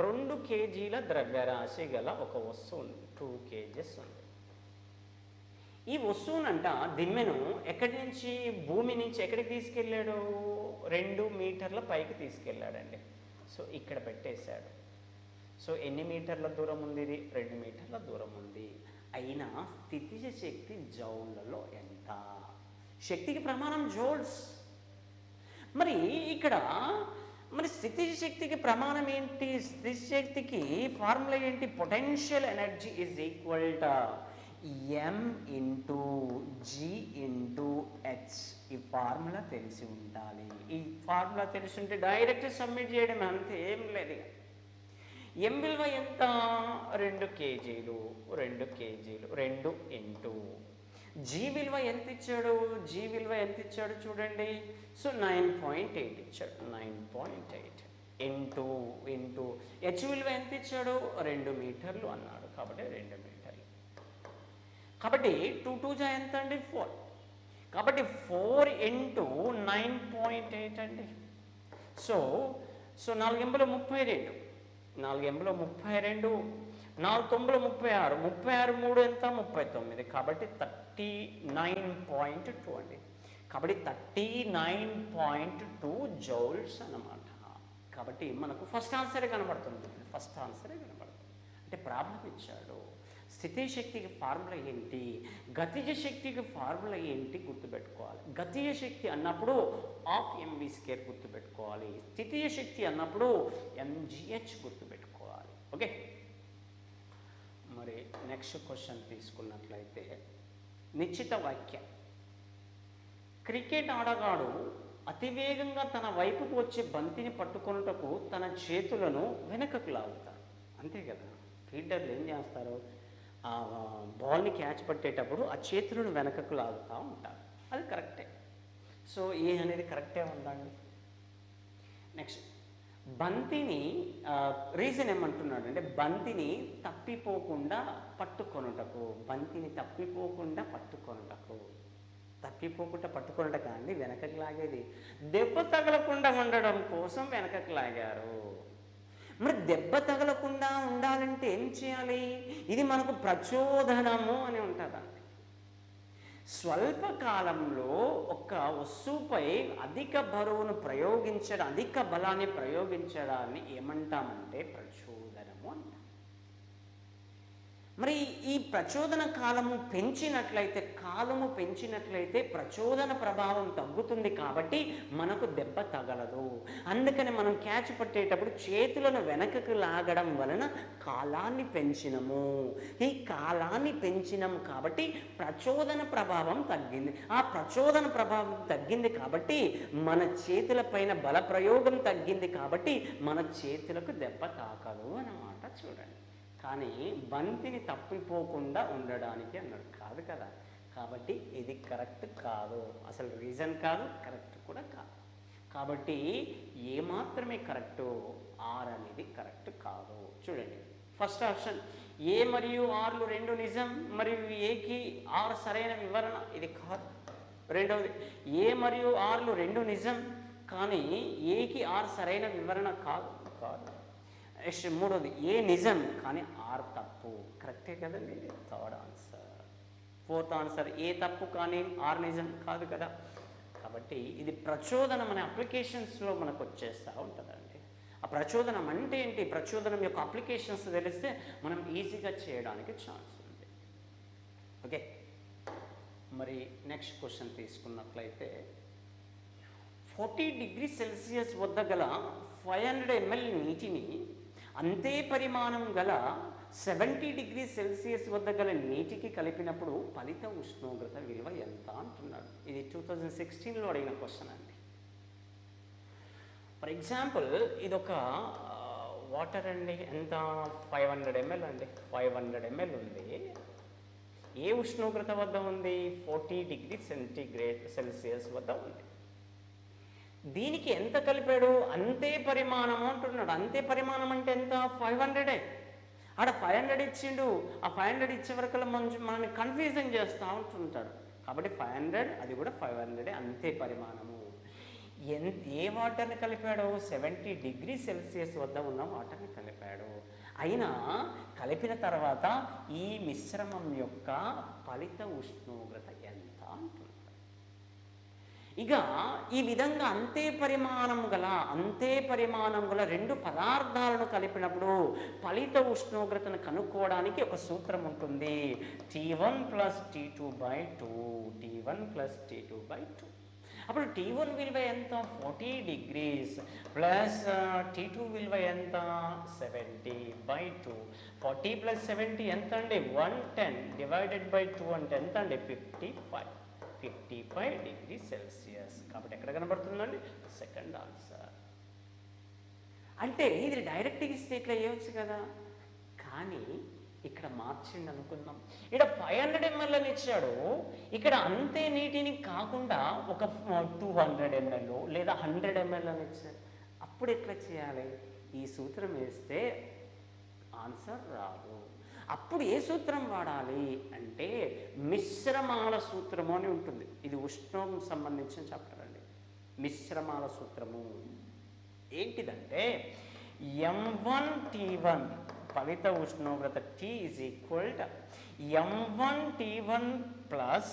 2 కేజీల ద్రవ్యరాశి గల ఒక వస్తువు ఉంది, 2 కేజెస్ ఉంది. ఈ వస్తువునంట దిమ్మెను ఎక్కడి నుంచి భూమి నుంచి ఎక్కడికి తీసుకెళ్ళాడు, 2 మీటర్ల పైకి తీసుకెళ్ళాడండి. సో ఇక్కడ పెట్టేశాడు. సో ఎన్ని మీటర్ల దూరం ఉంది ఇది, 2 మీటర్ల దూరం ఉంది. అయినా స్థితిజ శక్తి జౌళ్లలో ఎంత? శక్తికి ప్రమాణం జౌల్స్. మరి ఇక్కడ మరి స్థితిజ శక్తికి ప్రమాణం ఏంటి, స్థితి శక్తికి ఫార్ములా ఏంటి? Potential energy is equal to m into g into h. ఈ ఫార్ములా తెలిసి ఉండాలి. ఈ ఫార్ములా తెలిసి ఉంటే డైరెక్ట్ సబ్మిట్ చేయడం, అంతే, ఏం లేదు. ఎం విలువ ఎంత, 2 కేజీలు 2 ఇంటూ జీ విలువ ఎంత ఇచ్చాడు, జీ విలువ ఎంత ఇచ్చాడు చూడండి. సో 9.8 ఇచ్చాడు, 9.8 ఇంటూ హెచ్ విలువ ఎంత ఇచ్చాడు, 2 మీటర్లు అన్నాడు. కాబట్టి 2 మీటర్లు. కాబట్టి 2 2 జా ఎంత అండి, 4. కాబట్టి 4 ఇంటూ 9.8 అండి. సో 4 ఎంబులు 32, 4 ఎంబులు 32, 4 తొమ్మిదిలో 36, 36 3 ఎంత, 39. కాబట్టి 39.2 అండి. కాబట్టి 39.2 జౌల్స్ అన్నమాట. కాబట్టి మనకు ఫస్ట్ ఆన్సరే కనబడుతుంది. అంటే ప్రాబ్లం ఇచ్చాడు. స్థితి శక్తికి ఫార్ములా ఏంటి, గతిజ శక్తికి ఫార్ములా ఏంటి గుర్తుపెట్టుకోవాలి. గతిజ శక్తి అన్నప్పుడు ½ mv² గుర్తుపెట్టుకోవాలి. స్థితిజ శక్తి అన్నప్పుడు mgh గుర్తుపెట్టుకోవాలి. ఓకే, మరి నెక్స్ట్ క్వశ్చన్ తీసుకున్నట్లయితే నిశ్చిత వాక్యం. క్రికెట్ ఆటగాడు అతివేగంగా తన వైపుకు వచ్చే బంతిని పట్టుకొనుటకు తన చేతులను వెనకకు లాగుతారు. అంతే కదా, ఫీల్డర్లు ఏం చేస్తారు, ఆ బాల్ని క్యాచ్ పట్టేటప్పుడు ఆ చేతులను వెనకకు లాగుతూ ఉంటారు. అది కరెక్టే. సో ఏ అనేది కరెక్టే ఉందండి. నెక్స్ట్ బంతిని రీజన్ ఏమంటున్నాడు అంటే బంతిని తప్పిపోకుండా పట్టుకొనుటకు, పట్టుకొనుట కానీ వెనకకి లాగేది దెబ్బ తగలకుండా ఉండడం కోసం వెనకకి లాగారు. మరి దెబ్బ తగలకుండా ఉండాలంటే ఏం చేయాలి? ఇది మనకు ప్రచోదనము అని ఉంటుందండి. స్వల్పకాలంలో ఒక వస్తువుపై అధిక బరువును అధిక బలాన్ని ప్రయోగించడాన్ని ఏమంటామంటే ప్రచోదనము అంటాం. మరి ఈ ప్రచోదన కాలము పెంచినట్లయితే ప్రచోదన ప్రభావం తగ్గుతుంది. కాబట్టి మనకు దెబ్బ తగలదు. అందుకని మనం క్యాచ్ పట్టేటప్పుడు చేతులను వెనకకు లాగడం వలన కాలాన్ని పెంచినము. ఈ కాలాన్ని పెంచినము కాబట్టి ప్రచోదన ప్రభావం తగ్గింది. ఆ ప్రచోదన ప్రభావం తగ్గింది కాబట్టి మన చేతుల పైన బల ప్రయోగం తగ్గింది కాబట్టి మన చేతులకు దెబ్బ తాకదు అన్నమాట. చూడండి. కానీ బంతిని తప్పిపోకుండా ఉండడానికి అన్నాడు. కాదు కదా. కాబట్టి ఇది కరెక్ట్ కాదు, అసలు రీజన్ కాదు, కరెక్ట్ కూడా కాదు. కాబట్టి ఏ మాత్రమే కరెక్టు, ఆర్ అనేది కరెక్ట్ కాదు. చూడండి, ఫస్ట్ ఆప్షన్ ఏ మరియు ఆర్లు 2 నిజం మరియు ఏకి ఆర్ సరైన వివరణ, ఇది కాదు. రెండవది ఏ మరియు ఆర్లు 2 నిజం కానీ ఏకి ఆర్ సరైన వివరణ కాదు. మూడోది ఏ నిజం కానీ ఆర్ తప్పు. కరెక్టే కదండి, థర్డ్ ఆన్సర్. ఫోర్త్ ఆన్సర్ ఏ తప్పు కానీ ఆర్ నిజం కాదు కదా. కాబట్టి ఇది ప్రచోదనం అనే అప్లికేషన్స్లో మనకు వచ్చేస్తూ ఉంటుందండి. ఆ ప్రచోదనం అంటే ఏంటి, ప్రచోదనం యొక్క అప్లికేషన్స్ తెలిస్తే మనం ఈజీగా చేయడానికి ఛాన్స్ ఉంది. మరి నెక్స్ట్ క్వశ్చన్ తీసుకున్నట్లయితే 40 డిగ్రీ సెల్సియస్ వద్ద గల 500 ml నీటిని అంతే పరిమాణం గల 70 డిగ్రీ సెల్సియస్ వద్ద గల నీటికి కలిపినప్పుడు ఫలిత ఉష్ణోగ్రత విలువ ఎంత అంటున్నాడు. ఇది 2016లో అడిగిన క్వశ్చన్ అండి. ఫర్ ఎగ్జాంపుల్ ఇదొక వాటర్ అండి, ఎంత 500 ml అండి, 500 ml ఉంది. ఏ ఉష్ణోగ్రత వద్ద ఉంది? 40 డిగ్రీ సెల్సియస్ వద్ద ఉంది. దీనికి ఎంత కలిపాడు? అంతే పరిమాణం అంటున్నాడు. అంతే పరిమాణం అంటే ఎంత? 500. ఆడ 500 ఇచ్చిండు. ఆ 500 ఇచ్చే వరకు మనల్ని కన్ఫ్యూజన్ చేస్తూ ఉంటుంటాడు. కాబట్టి 500, అది కూడా 500 అంతే పరిమాణము. ఏ వాటర్ని కలిపాడు? 70 డిగ్రీ సెల్సియస్ వద్ద ఉన్న వాటర్ని కలిపాడు. అయినా కలిపిన తర్వాత ఈ మిశ్రమం యొక్క ఫలిత ఉష్ణోగ్రత ఎంత అంటున్నాడు. ఇక ఈ విధంగా అంతే పరిమాణం గల రెండు పదార్థాలను కలిపినప్పుడు ఫలిత ఉష్ణోగ్రతను కనుక్కోవడానికి ఒక సూత్రం ఉంటుంది. T1 + T2/2, T1 + T2/2. అప్పుడు T1 విలువ ఎంత? 40 డిగ్రీస్ ప్లస్ T2 విలువ ఎంత? 70/2. 40 + 70 ఎంత అండి? 110 డివైడెడ్ బై 2 అంటే ఎంత అండి? 55 డిగ్రీ సెల్సియస్. కాబట్టి ఎక్కడ కనబడుతుందండి? Second answer. అంటే ఇది డైరెక్ట్గా ఇస్తే ఇట్లా వేయవచ్చు కదా, కానీ ఇక్కడ మార్చిండి అనుకుందాం. ఇక్కడ 500 ml అని ఇచ్చాడు. ఇక్కడ అంతే నీటిని కాకుండా ఒక 200 ml లేదా 100 ml అని ఇచ్చాడు. అప్పుడు ఎట్లా చేయాలి? ఈ సూత్రం వేస్తే ఆన్సర్ రాదు. అప్పుడు ఏ సూత్రం వాడాలి అంటే మిశ్రమాల సూత్రము అని ఉంటుంది. ఇది ఉష్ణం సంబంధించిన చాప్టర్ అండి. మిశ్రమాల సూత్రము ఏంటిదంటే M1T1 ఫలిత ఉష్ణోగ్రత T = M1T1 +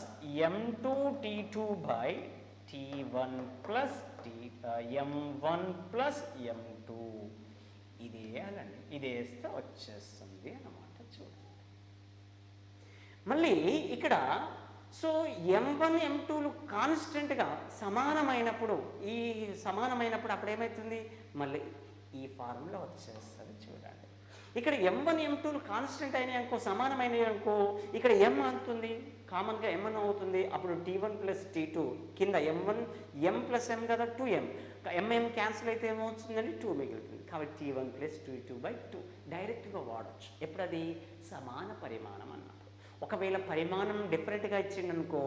M2T2/T1 M1 + M2. ఇది వేయాలండి. ఇది వేస్తే వచ్చేస్తుంది అన్నమాట. చూడండి మళ్ళీ ఇక్కడ. సో M1 M2లు కాన్స్టెంట్గా సమానమైనప్పుడు అప్పుడు ఏమవుతుంది? మళ్ళీ ఈ ఫార్ములా వచ్చేస్తుంది. చూడండి ఇక్కడ M1 M2లు కాన్స్టెంట్ అయినాయి అనుకో, సమానమైనవి అనుకో, ఇక్కడ M అవుతుంది, కామన్గా M1 అవుతుంది. అప్పుడు T1 + T2 కింద M1 M + M కదా, 2M. MM క్యాన్సిల్ అయితే ఏమవుతుందండి? 2 మిగులుతుంది. కాబట్టి T1 + T2/2 డైరెక్ట్గా వాడచ్చు. ఎప్పుడు అది సమాన పరిమాణం అన్నప్పుడు. ఒకవేళ పరిమాణం డిఫరెంట్గా ఇచ్చిందనుకో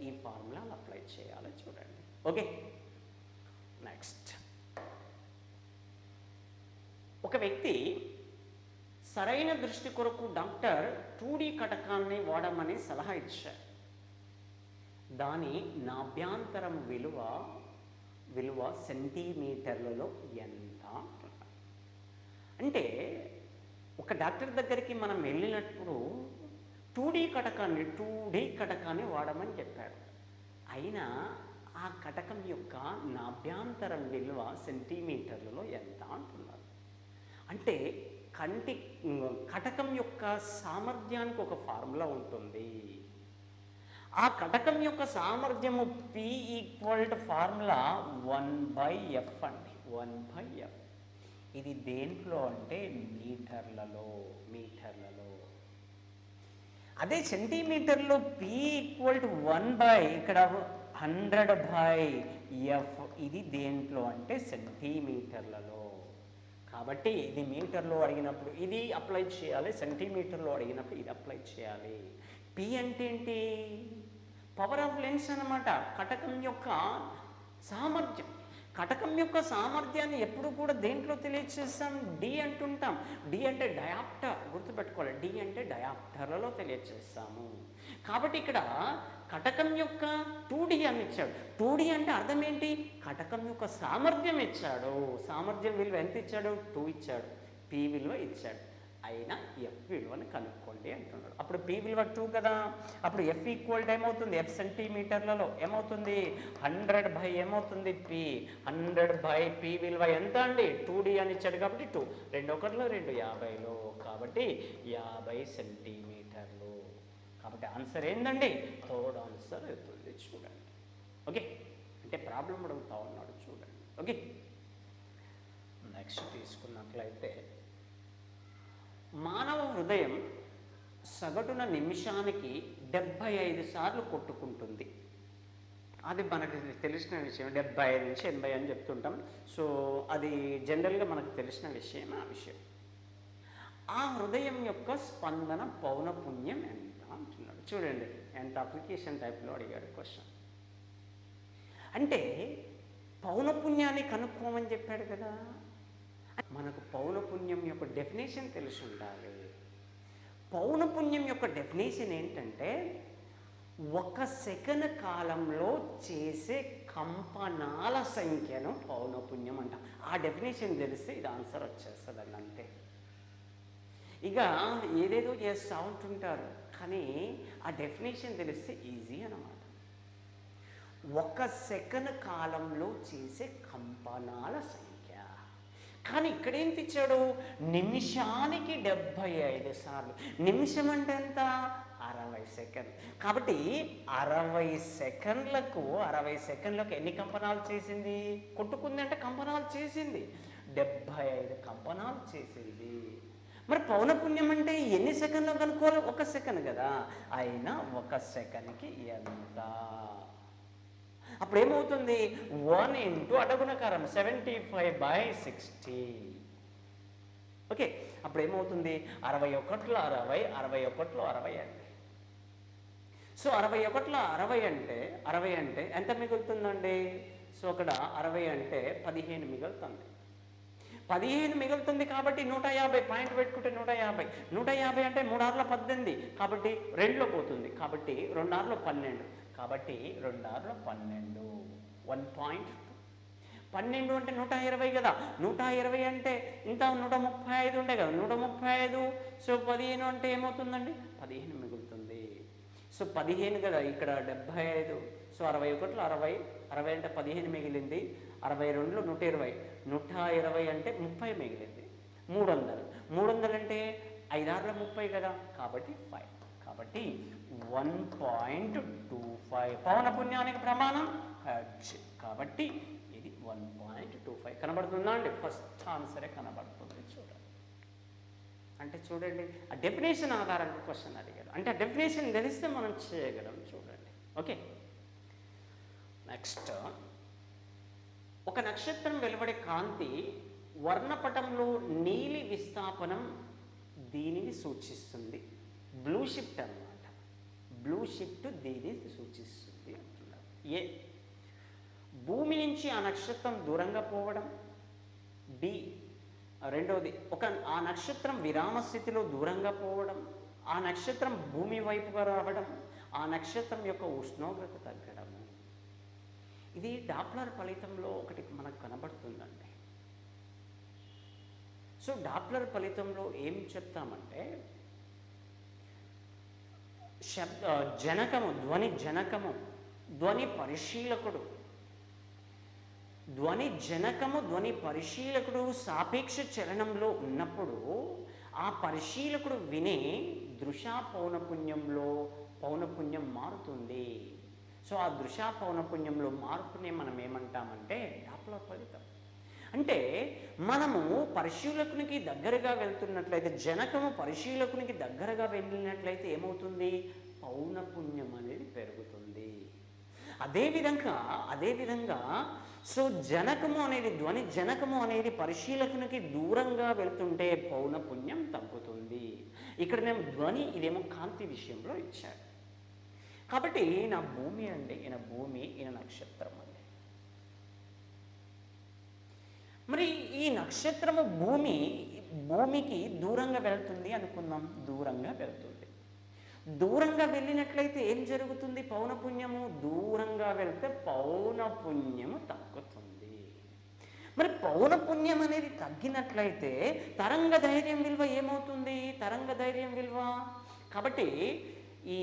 ఈ ఫార్ములా అప్లై చేయాలి. చూడండి. Okay, next. ఒక వ్యక్తి సరైన దృష్టి కొరకు డాక్టర్ 2D కటకాన్ని వాడమని సలహా ఇచ్చారు. దాని నాభ్యంతరం విలువ సెంటీమీటర్లలో ఎంత? అంటే ఒక డాక్టర్ దగ్గరికి మనం వెళ్ళినప్పుడు 2D కటకాన్ని వాడమని చెప్పాడు. అయినా ఆ కటకం యొక్క నాభ్యంతరం విలువ సెంటీమీటర్లలో ఎంత అంటున్నారు. అంటే కటకం యొక్క సామర్థ్యానికి ఒక ఫార్ములా ఉంటుంది. ఆ కటకం యొక్క సామర్థ్యము P = ఫార్ములా 1/F అండి. 1/F. ఇది దేంట్లో అంటే మీటర్లలో. అదే సెంటీమీటర్లో P = 1/, ఇక్కడ 100/F. ఇది దేంట్లో అంటే సెంటీమీటర్లలో. కాబట్టి ఇది మీటర్లో అడిగినప్పుడు ఇది అప్లై చేయాలి, సెంటీమీటర్లో అడిగినప్పుడు ఇది అప్లై చేయాలి. P అంటే ఏంటి? పవర్ ఆఫ్ లెన్స్ అన్నమాట. కటకం యొక్క సామర్థ్యం. కటకం యొక్క సామర్థ్యాన్ని ఎప్పుడు కూడా దేంట్లో తెలియచేస్తాం? D అంటుంటాం. D అంటే డయాప్టర్, గుర్తుపెట్టుకోవాలి. D అంటే డయాప్టర్లలో తెలియచేస్తాము. కాబట్టి ఇక్కడ కటకం యొక్క 2D అని ఇచ్చాడు. 2D అంటే అర్థం ఏంటి? కటకం యొక్క సామర్థ్యం ఇచ్చాడు. సామర్థ్యం విలువ ఎంత ఇచ్చాడు? 2 ఇచ్చాడు. P విలువ ఇచ్చాడు. అయినా F విలువను కనుక్కోండి అంటున్నాడు. అప్పుడు P విలువ 2 కదా, అప్పుడు F = ఏమవుతుంది? F సెంటీమీటర్లలో ఏమవుతుంది? 100/, ఏమవుతుంది? P. 100/P విలువ ఎంత అండి? 2D అని ఇచ్చాడు కాబట్టి 2. 2 1 2 50లో, కాబట్టి 50 సెంటీమీటర్లు. కాబట్టి ఆన్సర్ ఏందండి? థర్డ్ ఆన్సర్ అవుతుంది. చూడండి. ఓకే, అంటే ప్రాబ్లం అడుగుతా ఉన్నాడు చూడండి. ఓకే, నెక్స్ట్ తీసుకున్నట్లయితే మానవ హృదయం సగటున నిమిషానికి 75 సార్లు కొట్టుకుంటుంది. అది మనకు తెలిసిన విషయం. 75 నుంచి 80 అని చెప్తుంటాం. సో అది జనరల్గా మనకు తెలిసిన విషయం. ఆ విషయం, ఆ హృదయం యొక్క స్పందన పౌనపుణ్యం ఎంత అంటున్నాడు. చూడండి, ఎంత అప్లికేషన్ టైప్లో అడిగాడు క్వశ్చన్. అంటే పౌనపుణ్యాన్ని కనుక్కోమని చెప్పాడు కదా. మనకు పౌనపుణ్యం యొక్క డెఫినేషన్ తెలిసి ఉండాలి. పౌనపుణ్యం యొక్క డెఫినేషన్ ఏంటంటే, 1 సెకను కాలంలో చేసే కంపనాల సంఖ్యను పౌనపుణ్యం అంటాం. ఆ డెఫినేషన్ తెలిస్తే ఇది ఆన్సర్ వచ్చేస్తుందండి, అంతే. ఇక ఏదేదో చేస్తూ ఉంటుంటారు, కానీ ఆ డెఫినేషన్ తెలిస్తే ఈజీ అన్నమాట. 1 సెకను కాలంలో చేసే కంపనాల సంఖ్య. కానీ ఇక్కడేం తెచ్చాడు? నిమిషానికి 75 సార్లు. నిమిషం అంటే ఎంత? 60 సెకండ్లు. కాబట్టి 60 సెకండ్లకు ఎన్ని కంపనాలు చేసింది? కొట్టుకుంది అంటే కంపనాలు చేసింది. 75 కంపనాలు చేసింది. మరి పౌనపుణ్యం అంటే ఎన్ని సెకండ్లో కనుక్కోవాలి? 1 సెకండ్ కదా. అయినా 1 సెకండ్కి ఎంత? అప్పుడు ఏమవుతుంది? 1 ఇంటూ అడగుణకారం 75/60. ఓకే, అప్పుడు ఏమవుతుంది? 61లో 60, 61లో 60 అండి. సో 61లో 60 అంటే ఎంత మిగులుతుందండి? సో అక్కడ 60 అంటే 15 మిగులుతుంది. 15 మిగులుతుంది కాబట్టి 150 పాయింట్ పెట్టుకుంటే 150. 150 అంటే 3 6ల 18 కాబట్టి 2లో పోతుంది. కాబట్టి 2 6ల 12. కాబట్టి 2 6ల 12. 1.2. 12 అంటే 120 కదా. 120 అంటే ఇంత 135 ఉండే కదా. 135. సో 15 అంటే ఏమవుతుందండి? 15 మిగులుతుంది. సో 15 కదా, ఇక్కడ 75. సో 61లో 60, 60 అంటే 15 మిగిలింది. 62లో 120, 120 అంటే 30 మిగిలింది. 300 అంటే 5 6ల 30 కదా. కాబట్టి 5. కాబట్టి 1.25 పౌనపుణ్యానికి ప్రమాణం హెర్ట్జ్. కాబట్టి ఇది 1.25 కనబడుతుందా అండి? ఫస్ట్ ఆన్సరే కనబడుతుంది. చూడండి, అంటే చూడండి, ఆ డెఫినేషన్ ఆధారంగా క్వశ్చన్ అడిగారు. అంటే ఆ డెఫినేషన్ తెలిస్తే మనం చేయగలం. చూడండి. ఓకే, నెక్స్ట్, ఒక నక్షత్రం వెలువడే కాంతి వర్ణపటంలో నీలి విస్థాపనం దీనిని సూచిస్తుంది. బ్లూ షిఫ్ట్ అన్నమాట. బ్లూ షిఫ్ట్ దీనిని సూచిస్తుంది అంటున్నారు. ఏ, భూమి నుంచి ఆ నక్షత్రం దూరంగా పోవడం. బి, రెండవది, ఆ నక్షత్రం విరామ స్థితిలో దూరంగా పోవడం. ఆ నక్షత్రం భూమి వైపుగా రావడం. ఆ నక్షత్రం యొక్క ఉష్ణోగ్రత తగ్గడం. ఇది డాప్లర్ ఫలితంలో ఒకటి మనకు కనబడుతుందండి. సో డాప్లర్ ఫలితంలో ఏం చెప్తామంటే, జనకము, ధ్వని జనకము, ధ్వని పరిశీలకుడు, ధ్వని జనకము, ధ్వని పరిశీలకుడు సాపేక్ష చలనంలో ఉన్నప్పుడు ఆ పరిశీలకుడు వినే దృశ్య పౌనపుణ్యంలో పౌనపుణ్యం మారుతుంది. సో ఆ దృశ్య పౌనపుణ్యంలో మార్పునే మనం ఏమంటామంటే డాప్లర్ ఫలితం. అంటే మనము పరిశీలకునికి దగ్గరగా వెళ్తున్నట్లయితే, జనకము పరిశీలకునికి దగ్గరగా వెళ్ళినట్లయితే ఏమవుతుంది? పౌనపుణ్యం అనేది పెరుగుతుంది. అదేవిధంగా సో జనకము అనేది, ధ్వని జనకము అనేది పరిశీలకునికి దూరంగా వెళ్తుంటే పౌనపుణ్యం తగ్గుతుంది. ఇక్కడ నేను ధ్వని, ఇదేమో కాంతి విషయంలో ఇచ్చాడు. కాబట్టి ఈయన భూమి అండి, ఈయన భూమి, ఈయన నక్షత్రం అండి. మరి ఈ నక్షత్రము భూమికి దూరంగా వెళ్తుంది అనుకుందాం. దూరంగా వెళ్తుంది. దూరంగా వెళ్ళినట్లయితే ఏం జరుగుతుంది? పౌనపుణ్యము దూరంగా వెళ్తే పౌనపుణ్యము తగ్గుతుంది. మరి పౌనపుణ్యం అనేది తగ్గినట్లయితే తరంగ ధైర్యం విలువ ఏమవుతుంది? తరంగ ధైర్యం విలువ, కాబట్టి ఈ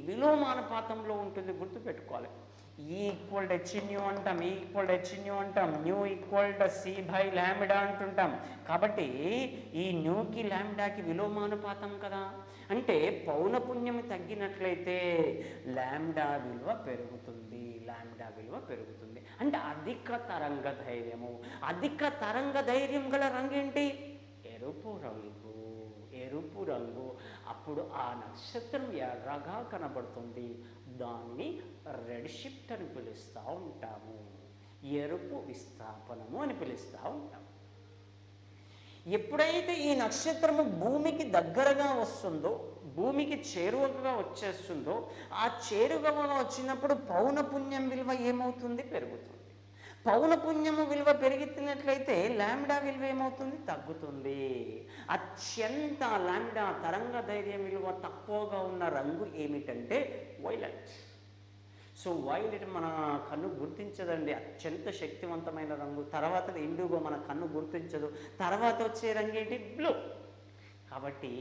విలోమానుపాతంలో ఉంటుంది, గుర్తుపెట్టుకోవాలి. ఈ ఈక్వల్ టు హెచ్ న్యూ అంటాం, E equal to h nu అంటాం, nu equal to c by lambda అంటుంటాం. కాబట్టి ఈ న్యూకి ల్యాంబ్డాకి విలోమానుపాతం కదా. అంటే పౌనపుణ్యం తగ్గినట్లయితే ల్యాంబ్డా విలువ పెరుగుతుంది, ల్యాంబ్డా విలువ పెరుగుతుంది. అంటే అధిక తరంగ ధైర్యము, అధిక తరంగ ధైర్యం గల రంగు ఏంటి? ఎరుపు రంగు, ఎరుపు రంగు. అప్పుడు ఆ నక్షత్రం ఎర్రగా కనబడుతుంది, దాన్ని రెడ్ షిఫ్ట్ అని పిలుస్తూ ఉంటాము, ఎరుపు విస్థాపనము అని పిలుస్తూ ఉంటాము. ఎప్పుడైతే ఈ నక్షత్రము భూమికి దగ్గరగా వస్తుందో, భూమికి చేరువగా వచ్చేస్తుందో, ఆ చేరువగా వచ్చినప్పుడు పౌనపుణ్యం విలువ ఏమవుతుంది? పెరుగుతుంది. పౌనపుణ్యము విలువ పెరిగినట్లయితే ల్యాంబ్డా విలువ ఏమవుతుంది? తగ్గుతుంది. అత్యంత ల్యాంబ్డా తరంగ ధైర్యం విలువ తక్కువగా ఉన్న రంగు ఏమిటంటే వైలెట్. సో వైలెట్ మన కన్ను గుర్తించదండి, అత్యంత శక్తివంతమైన రంగు. తర్వాత ఇండిగో మన కన్ను గుర్తించదు. తర్వాత వచ్చే రంగు ఏంటి? బ్లూ. కాబట్టి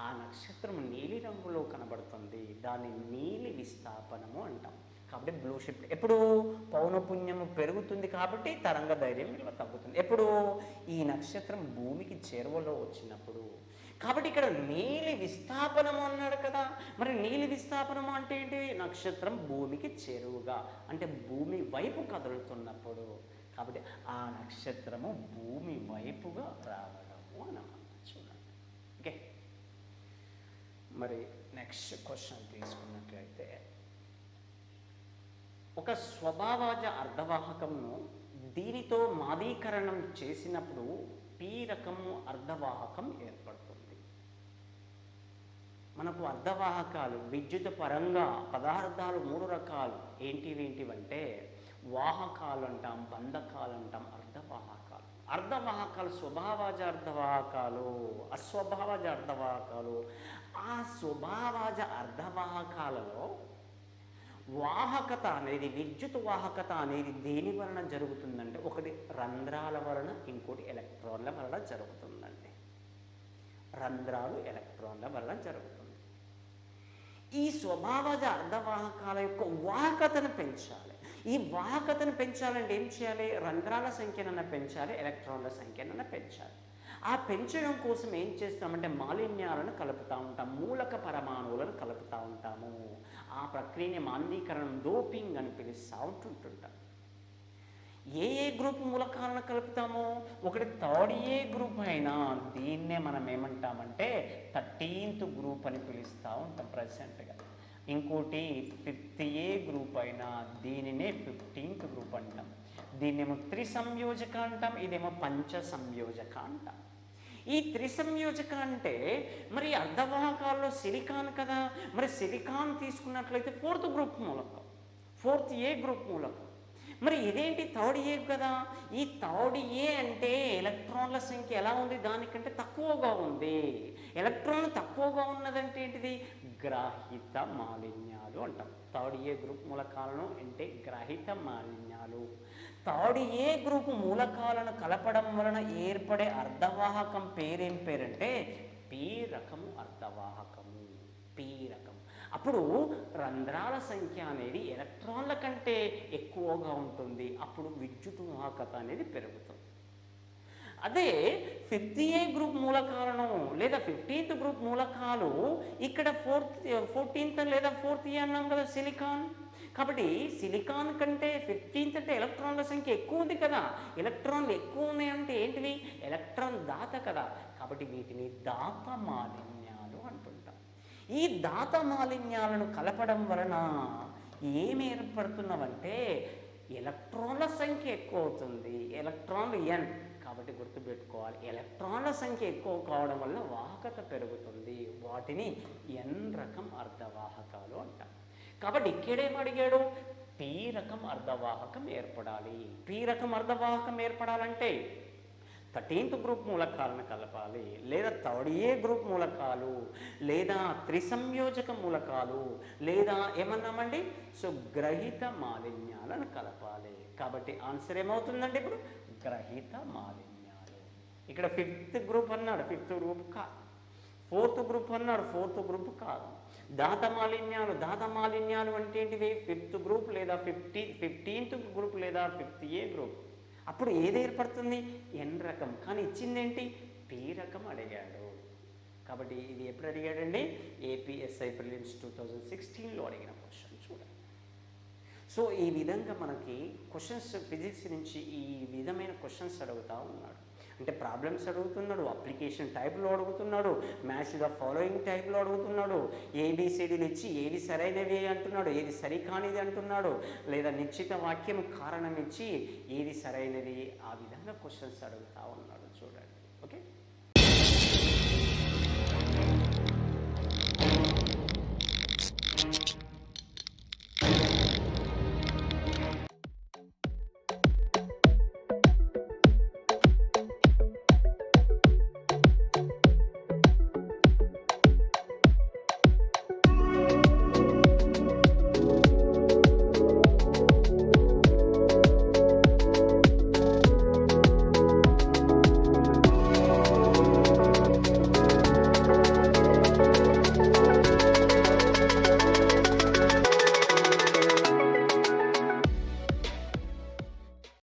ఆ నక్షత్రం నీలి రంగులో కనబడుతుంది, దాన్ని నీలి విస్థాపనము అంటాం. కాబట్టి బ్లూ షిఫ్ట్. ఎప్పుడు? పౌనపుణ్యము పెరుగుతుంది కాబట్టి తరంగ ధైర్యం విలువ తగ్గుతుంది. ఎప్పుడు? ఈ నక్షత్రం భూమికి చేరువలో వచ్చినప్పుడు. కాబట్టి ఇక్కడ నీలి విస్థాపనము అన్నాడు కదా. మరి నీలి విస్థాపనము అంటే ఏంటి? నక్షత్రం భూమికి చేరువుగా, అంటే భూమి వైపు కదులుతున్నప్పుడు. కాబట్టి ఆ నక్షత్రము భూమి వైపుగా రావడము అన్నమాట. చూడండి. ఓకే, మరి నెక్స్ట్ క్వశ్చన్ తీసుకున్నట్లయితే, ఒక స్వభావజ అర్ధవాహకంను దీనితో మాదీకరణం చేసినప్పుడు పి రకము అర్ధవాహకం ఏర్పడుతుంది. మనకు అర్ధవాహకాలు విద్యుత్ పరంగా పదార్థాలు 3 రకాలు. ఏంటివంటే వాహకాలు అంటాం, బంధకాలు అంటాం, అర్ధవాహకాలు. అర్ధవాహకాలు స్వభావజ అర్ధవాహకాలు, అస్వభావజ అర్ధవాహకాలు. ఆ స్వభావజ అర్ధవాహకాలలో వాహకత అనేది, విద్యుత్ వాహకత అనేది దేని వలన జరుగుతుందంటే, ఒకటి రంధ్రాల వలన, ఇంకోటి ఎలక్ట్రాన్ల వలన జరుగుతుందండి. రంధ్రాలు ఎలక్ట్రాన్ల వలన జరుగుతుంది. ఈ స్వభావజ అర్ధవాహకాల యొక్క వాహకతను పెంచాలి. ఈ వాహకతను పెంచాలంటే ఏం చేయాలి? రంధ్రాల సంఖ్యనన్నా పెంచాలి, ఎలక్ట్రాన్ల సంఖ్యనన్నా పెంచాలి. ఆ పెంచడం కోసం ఏం చేస్తామంటే మాలిన్యాలను కలుపుతూ ఉంటాం, మూలక పరమాణువులను కలుపుతూ ఉంటాము. ఆ ప్రక్రియని మాందీకరణం, డోపింగ్ అని పిలుస్తూ ఉంటుంటాం. ఏ గ్రూప్ మూలకాలను కలుపుతాము? ఒకటి థర్డ్ ఏ గ్రూప్ అయినా దీన్నే మనం ఏమంటామంటే 13th గ్రూప్ అని పిలుస్తూ ఉంటాం ప్రజెంట్గా. ఇంకోటి 5th ఏ గ్రూప్ అయినా దీనినే 15th గ్రూప్ అంటాం. దీన్నేమో త్రిసంయోజక అంటాం, ఇదేమో పంచ సంయోజక అంటాం. ఈ త్రిసంయోజక అంటే మరి అర్ధవాహకాల్లో సిలికాన్ కదా. మరి సిలికాన్ తీసుకున్నట్లయితే 4th గ్రూప్ మూలకం, 4th ఏ గ్రూప్ మూలకం. మరి ఇదేంటి? థర్డ్ ఏ కదా. ఈ థర్డ్ ఏ అంటే ఎలక్ట్రాన్ల సంఖ్య ఎలా ఉంది? దానికంటే తక్కువగా ఉంది. ఎలక్ట్రాన్లు తక్కువగా ఉన్నదంటే ఏంటిది? గ్రాహిత మాలిన్యాలు అంటాం. థర్డ్ ఏ గ్రూప్ మూలకాలను అంటే గ్రాహిత మాలిన్యాలు. థర్డ్ ఏ గ్రూప్ మూలకాలను కలపడం వలన ఏర్పడే అర్ధవాహకం పేరేం పేరంటే పి రకము అర్ధవాహకము. పి రకం. అప్పుడు రంధ్రాల సంఖ్య అనేది ఎలక్ట్రాన్ల కంటే ఎక్కువగా ఉంటుంది. అప్పుడు విద్యుత్ వాహకత అనేది పెరుగుతుంది. అదే 5th ఏ గ్రూప్ మూలకాలను లేదా 15th గ్రూప్ మూలకాలు ఇక్కడ 14th లేదా 4th ఏ అన్నాం కదా, సిలికాన్. కాబట్టి సిలికాన్ కంటే 15th అంటే ఎలక్ట్రాన్ల సంఖ్య ఎక్కువ ఉంది కదా. ఎలక్ట్రాన్లు ఎక్కువ ఉన్నాయి అంటే ఏంటివి? ఎలక్ట్రాన్ దాత కదా. కాబట్టి వీటిని దాత మాలిన్యాలు అంటుంటాం. ఈ దాత మాలిన్యాలను కలపడం వలన ఏమి ఏర్పడుతున్నామంటే ఎలక్ట్రాన్ల సంఖ్య ఎక్కువ అవుతుంది. ఎలక్ట్రాన్లు n కాబట్టి గుర్తుపెట్టుకోవాలి, ఎలక్ట్రాన్ల సంఖ్య ఎక్కువ కావడం వల్ల వాహకత పెరుగుతుంది. వాటిని n రకం అర్ధవాహకాలు అంటాం. కాబట్టి ఇక్కడేం అడిగాడు? పి రకం అర్ధవాహకం ఏర్పడాలి. పి రకం అర్ధవాహకం ఏర్పడాలంటే 13th గ్రూప్ మూలకాలను కలపాలి, లేదా థర్డ్ ఏ గ్రూప్ మూలకాలు, లేదా త్రిసంయోజక మూలకాలు, లేదా ఏమన్నామండి? సో గ్రహిత మాలిన్యాలను కలపాలి. కాబట్టి ఆన్సర్ ఏమవుతుందండి? ఇప్పుడు గ్రహిత మాలిన్యాలు. ఇక్కడ 5th గ్రూప్ అన్నాడు, 5th గ్రూప్ కాదు. 4th గ్రూప్ అన్నాడు, 4th గ్రూప్ కాదు. దాత మాలిన్యాలు అంటే ఏంటివి? 5th గ్రూప్ లేదా 15th గ్రూప్ లేదా 5th ఏ గ్రూప్. అప్పుడు ఏది ఏర్పడుతుంది? ఎన్ రకం. కానీ ఇచ్చిందేంటి? పి రకం అడిగాడు. కాబట్టి ఇది ఎప్పుడు అడిగాడండి? ఏపీఎస్ఐ ప్రిలిమ్స్ 2016లో అడిగిన క్వశ్చన్ చూడండి. సో ఈ విధంగా మనకి క్వశ్చన్స్ ఫిజిక్స్ నుంచి ఈ విధమైన క్వశ్చన్స్ అడుగుతూ ఉన్నాడు. అంటే ప్రాబ్లమ్స్ అడుగుతున్నాడు, అప్లికేషన్ టైప్లో అడుగుతున్నాడు, మ్యాచ్ ద ఫాలోయింగ్ టైప్లో అడుగుతున్నాడు, ఏబిసిడీలు ఇచ్చి ఏది సరైనవి అంటున్నాడు, ఏది సరికానిది అంటున్నాడు, లేదా నిశ్చిత వాక్యం కారణం ఇచ్చి ఏది సరైనది, ఆ విధంగా క్వశ్చన్స్ అడుగుతూ ఉన్నాడు చూడండి. ఓకే.